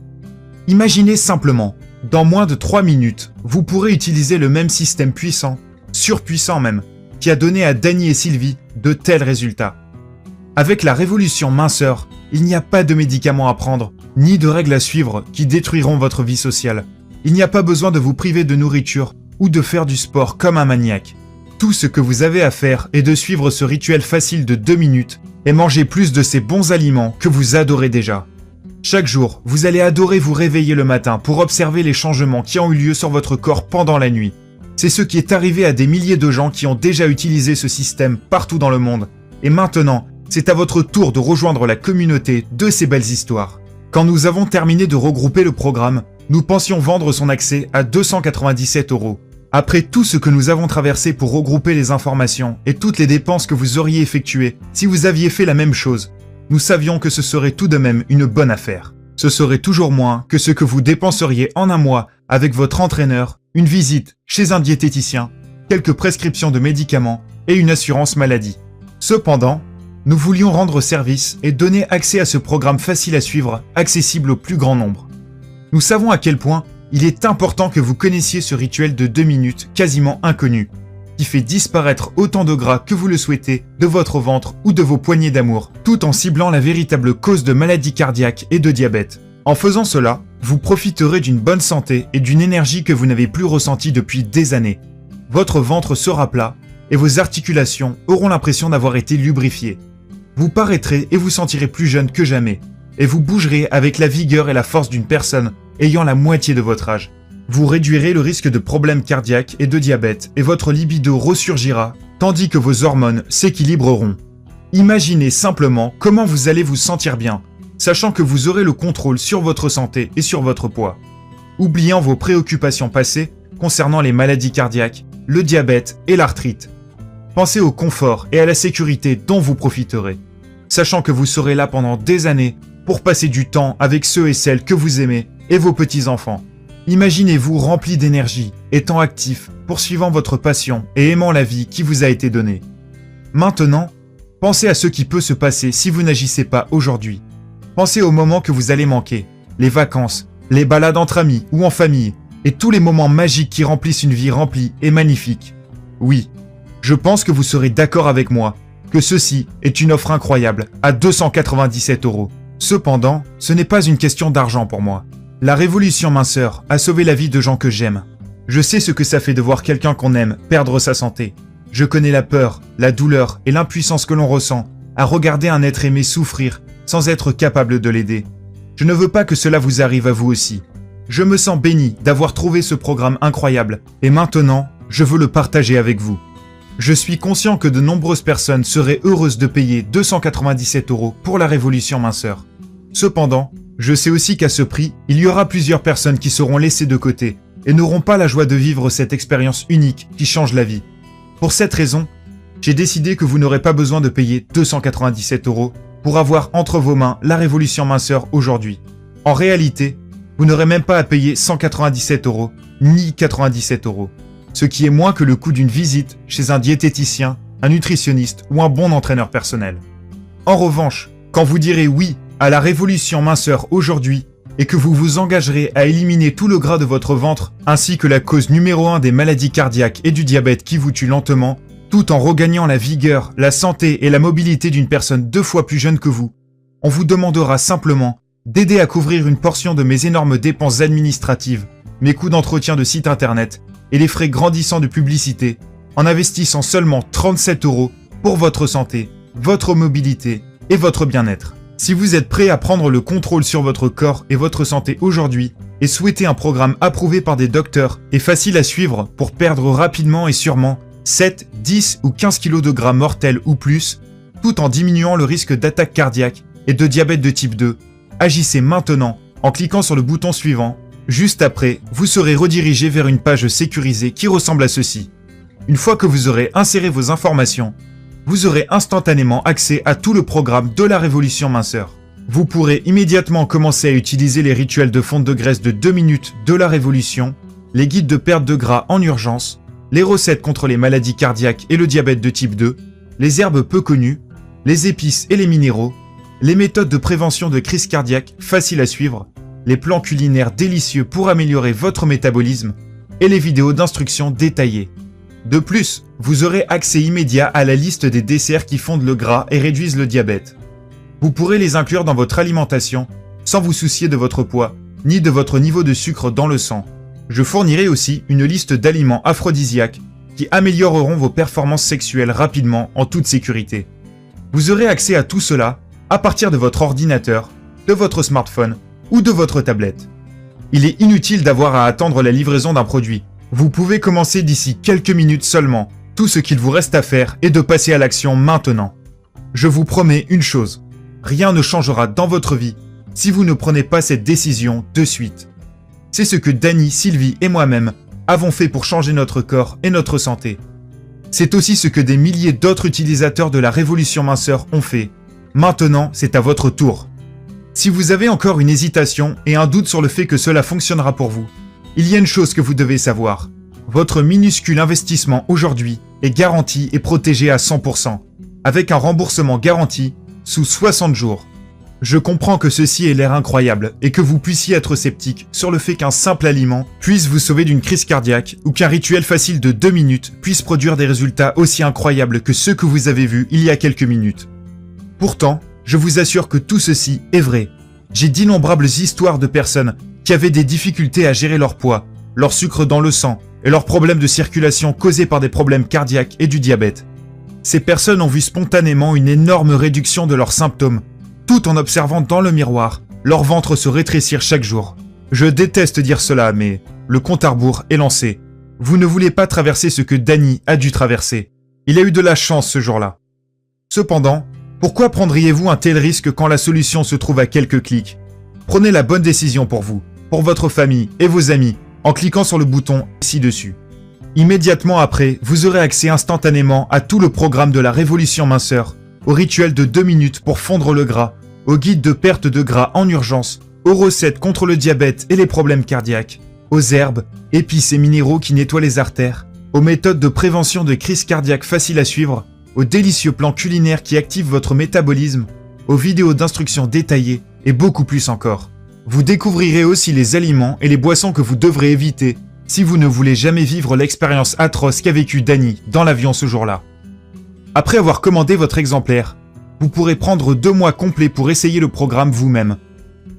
Imaginez simplement, dans moins de 3 minutes, vous pourrez utiliser le même système puissant, surpuissant même, qui a donné à Danny et Sylvie de tels résultats. Avec la révolution minceur, il n'y a pas de médicaments à prendre, ni de règles à suivre qui détruiront votre vie sociale. Il n'y a pas besoin de vous priver de nourriture ou de faire du sport comme un maniaque. Tout ce que vous avez à faire est de suivre ce rituel facile de 2 minutes et manger plus de ces bons aliments que vous adorez déjà. Chaque jour, vous allez adorer vous réveiller le matin pour observer les changements qui ont eu lieu sur votre corps pendant la nuit. C'est ce qui est arrivé à des milliers de gens qui ont déjà utilisé ce système partout dans le monde. Et maintenant, c'est à votre tour de rejoindre la communauté de ces belles histoires. Quand nous avons terminé de regrouper le programme, nous pensions vendre son accès à 297 €. Après tout ce que nous avons traversé pour regrouper les informations et toutes les dépenses que vous auriez effectuées si vous aviez fait la même chose, nous savions que ce serait tout de même une bonne affaire. Ce serait toujours moins que ce que vous dépenseriez en un mois avec votre entraîneur, une visite chez un diététicien, quelques prescriptions de médicaments et une assurance maladie. Cependant, nous voulions rendre service et donner accès à ce programme facile à suivre, accessible au plus grand nombre. Nous savons à quel point il est important que vous connaissiez ce rituel de 2 minutes quasiment inconnu, qui fait disparaître autant de gras que vous le souhaitez de votre ventre ou de vos poignées d'amour, tout en ciblant la véritable cause de maladies cardiaques et de diabète. En faisant cela, vous profiterez d'une bonne santé et d'une énergie que vous n'avez plus ressentie depuis des années. Votre ventre sera plat et vos articulations auront l'impression d'avoir été lubrifiées. Vous paraîtrez et vous sentirez plus jeune que jamais, et vous bougerez avec la vigueur et la force d'une personne ayant la moitié de votre âge. Vous réduirez le risque de problèmes cardiaques et de diabète, et votre libido ressurgira, tandis que vos hormones s'équilibreront. Imaginez simplement comment vous allez vous sentir bien, sachant que vous aurez le contrôle sur votre santé et sur votre poids. Oubliant vos préoccupations passées concernant les maladies cardiaques, le diabète et l'arthrite. Pensez au confort et à la sécurité dont vous profiterez. sachant que vous serez là pendant des années pour passer du temps avec ceux et celles que vous aimez et vos petits-enfants. Imaginez-vous rempli d'énergie, étant actif, poursuivant votre passion et aimant la vie qui vous a été donnée. Maintenant, pensez à ce qui peut se passer si vous n'agissez pas aujourd'hui. Pensez aux moments que vous allez manquer, les vacances, les balades entre amis ou en famille, et tous les moments magiques qui remplissent une vie remplie et magnifique. Oui, je pense que vous serez d'accord avec moi que ceci est une offre incroyable à 297 €. Cependant, ce n'est pas une question d'argent pour moi. La révolution minceur a sauvé la vie de gens que j'aime. Je sais ce que ça fait de voir quelqu'un qu'on aime perdre sa santé. Je connais la peur, la douleur et l'impuissance que l'on ressent à regarder un être aimé souffrir sans être capable de l'aider. Je ne veux pas que cela vous arrive à vous aussi. Je me sens béni d'avoir trouvé ce programme incroyable et maintenant, je veux le partager avec vous. Je suis conscient que de nombreuses personnes seraient heureuses de payer 297 € pour la révolution minceur. Cependant, je sais aussi qu'à ce prix, il y aura plusieurs personnes qui seront laissées de côté et n'auront pas la joie de vivre cette expérience unique qui change la vie. Pour cette raison, j'ai décidé que vous n'aurez pas besoin de payer 297 € pour avoir entre vos mains la révolution minceur aujourd'hui. En réalité, vous n'aurez même pas à payer 197 € ni 97 €, ce qui est moins que le coût d'une visite chez un diététicien, un nutritionniste ou un bon entraîneur personnel. En revanche, quand vous direz oui à la révolution minceur aujourd'hui et que vous vous engagerez à éliminer tout le gras de votre ventre ainsi que la cause numéro 1 des maladies cardiaques et du diabète qui vous tue lentement, tout en regagnant la vigueur, la santé et la mobilité d'une personne 2 fois plus jeune que vous, on vous demandera simplement d'aider à couvrir une portion de mes énormes dépenses administratives, mes coûts d'entretien de site internet et les frais grandissants de publicité en investissant seulement 37 € pour votre santé, votre mobilité et votre bien-être. Si vous êtes prêt à prendre le contrôle sur votre corps et votre santé aujourd'hui et souhaitez un programme approuvé par des docteurs et facile à suivre pour perdre rapidement et sûrement 7, 10 ou 15 kg de gras mortels ou plus, tout en diminuant le risque d'attaque cardiaque et de diabète de type 2, agissez maintenant en cliquant sur le bouton suivant. Juste après, vous serez redirigé vers une page sécurisée qui ressemble à ceci. Une fois que vous aurez inséré vos informations, vous aurez instantanément accès à tout le programme de la révolution minceur. Vous pourrez immédiatement commencer à utiliser les rituels de fonte de graisse de 2 minutes de la révolution, les guides de perte de gras en urgence, les recettes contre les maladies cardiaques et le diabète de type 2, les herbes peu connues, les épices et les minéraux, les méthodes de prévention de crise cardiaque faciles à suivre, les plans culinaires délicieux pour améliorer votre métabolisme et les vidéos d'instructions détaillées. De plus, vous aurez accès immédiat à la liste des desserts qui fondent le gras et réduisent le diabète. Vous pourrez les inclure dans votre alimentation sans vous soucier de votre poids ni de votre niveau de sucre dans le sang. Je fournirai aussi une liste d'aliments aphrodisiaques qui amélioreront vos performances sexuelles rapidement en toute sécurité. Vous aurez accès à tout cela à partir de votre ordinateur, de votre smartphone ou de votre tablette. Il est inutile d'avoir à attendre la livraison d'un produit. Vous pouvez commencer d'ici quelques minutes seulement. Tout ce qu'il vous reste à faire est de passer à l'action maintenant. Je vous promets une chose, rien ne changera dans votre vie si vous ne prenez pas cette décision de suite. C'est ce que Dany, Sylvie et moi-même avons fait pour changer notre corps et notre santé. C'est aussi ce que des milliers d'autres utilisateurs de la révolution minceur ont fait. Maintenant, c'est à votre tour. Si vous avez encore une hésitation et un doute sur le fait que cela fonctionnera pour vous, il y a une chose que vous devez savoir. Votre minuscule investissement aujourd'hui est garanti et protégé à 100%, avec un remboursement garanti sous 60 jours. Je comprends que ceci ait l'air incroyable et que vous puissiez être sceptique sur le fait qu'un simple aliment puisse vous sauver d'une crise cardiaque ou qu'un rituel facile de 2 minutes puisse produire des résultats aussi incroyables que ceux que vous avez vus il y a quelques minutes. Pourtant, je vous assure que tout ceci est vrai. J'ai d'innombrables histoires de personnes qui avaient des difficultés à gérer leur poids, leur sucre dans le sang et leurs problèmes de circulation causés par des problèmes cardiaques et du diabète. Ces personnes ont vu spontanément une énorme réduction de leurs symptômes, tout en observant dans le miroir leur ventre se rétrécir chaque jour. Je déteste dire cela, mais le compte à rebours est lancé. Vous ne voulez pas traverser ce que Dany a dû traverser. Il a eu de la chance ce jour-là. Cependant, pourquoi prendriez-vous un tel risque quand la solution se trouve à quelques clics? Prenez la bonne décision pour vous, pour votre famille et vos amis, en cliquant sur le bouton ci-dessus. Immédiatement après, vous aurez accès instantanément à tout le programme de la révolution minceur au rituel de 2 minutes pour fondre le gras, au guide de perte de gras en urgence, aux recettes contre le diabète et les problèmes cardiaques, aux herbes, épices et minéraux qui nettoient les artères, aux méthodes de prévention de crise cardiaque faciles à suivre, aux délicieux plans culinaires qui activent votre métabolisme, aux vidéos d'instructions détaillées et beaucoup plus encore. Vous découvrirez aussi les aliments et les boissons que vous devrez éviter si vous ne voulez jamais vivre l'expérience atroce qu'a vécue Dany dans l'avion ce jour-là. Après avoir commandé votre exemplaire, vous pourrez prendre 2 mois complets pour essayer le programme vous-même.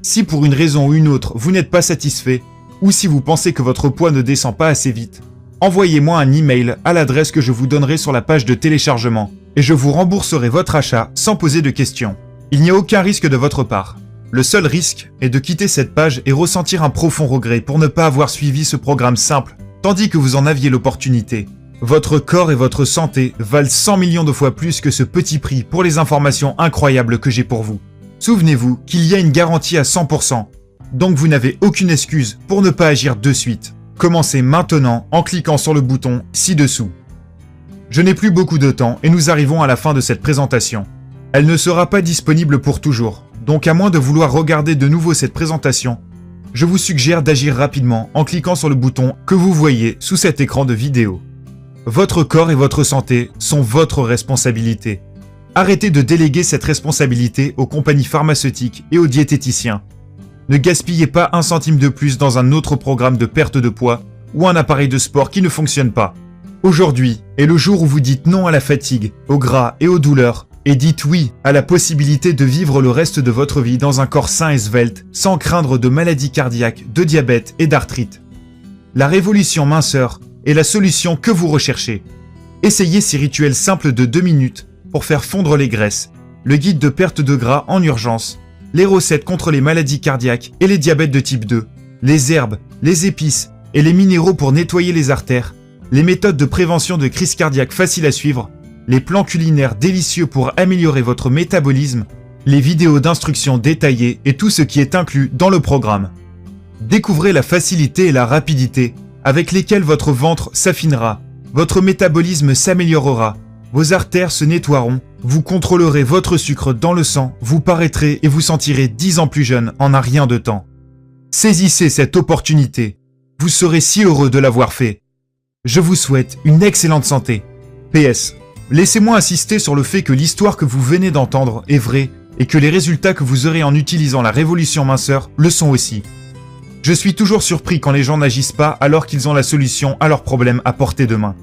Si pour une raison ou une autre vous n'êtes pas satisfait, ou si vous pensez que votre poids ne descend pas assez vite, envoyez-moi un email à l'adresse que je vous donnerai sur la page de téléchargement et je vous rembourserai votre achat sans poser de questions. Il n'y a aucun risque de votre part. Le seul risque est de quitter cette page et ressentir un profond regret pour ne pas avoir suivi ce programme simple, tandis que vous en aviez l'opportunité. Votre corps et votre santé valent 100 millions de fois plus que ce petit prix pour les informations incroyables que j'ai pour vous. Souvenez-vous qu'il y a une garantie à 100%, donc vous n'avez aucune excuse pour ne pas agir de suite. Commencez maintenant en cliquant sur le bouton ci-dessous. Je n'ai plus beaucoup de temps et nous arrivons à la fin de cette présentation. Elle ne sera pas disponible pour toujours, donc à moins de vouloir regarder de nouveau cette présentation, je vous suggère d'agir rapidement en cliquant sur le bouton que vous voyez sous cet écran de vidéo. Votre corps et votre santé sont votre responsabilité. Arrêtez de déléguer cette responsabilité aux compagnies pharmaceutiques et aux diététiciens. Ne gaspillez pas 1 centime de plus dans un autre programme de perte de poids ou un appareil de sport qui ne fonctionne pas. Aujourd'hui est le jour où vous dites non à la fatigue, au gras et aux douleurs, et dites oui à la possibilité de vivre le reste de votre vie dans un corps sain et svelte, sans craindre de maladies cardiaques, de diabète et d'arthrite. La révolution minceur est la solution que vous recherchez. Essayez ces rituels simples de 2 minutes pour faire fondre les graisses, le guide de perte de gras en urgence, les recettes contre les maladies cardiaques et les diabètes de type 2, les herbes, les épices et les minéraux pour nettoyer les artères, les méthodes de prévention de crise cardiaque faciles à suivre, les plans culinaires délicieux pour améliorer votre métabolisme, les vidéos d'instructions détaillées et tout ce qui est inclus dans le programme. Découvrez la facilité et la rapidité avec lesquelles votre ventre s'affinera, votre métabolisme s'améliorera, vos artères se nettoieront, vous contrôlerez votre sucre dans le sang, vous paraîtrez et vous sentirez 10 ans plus jeune en un rien de temps. Saisissez cette opportunité. Vous serez si heureux de l'avoir fait. Je vous souhaite une excellente santé. PS. Laissez-moi insister sur le fait que l'histoire que vous venez d'entendre est vraie et que les résultats que vous aurez en utilisant la révolution minceur le sont aussi. Je suis toujours surpris quand les gens n'agissent pas alors qu'ils ont la solution à leurs problèmes à portée de main.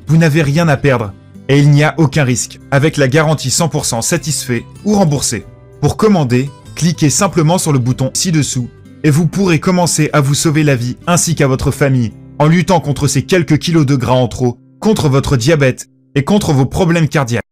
Vous n'avez rien à perdre et il n'y a aucun risque avec la garantie 100% satisfait ou remboursé. Pour commander, cliquez simplement sur le bouton ci-dessous et vous pourrez commencer à vous sauver la vie ainsi qu'à votre famille en luttant contre ces quelques kilos de gras en trop, contre votre diabète et contre vos problèmes cardiaques.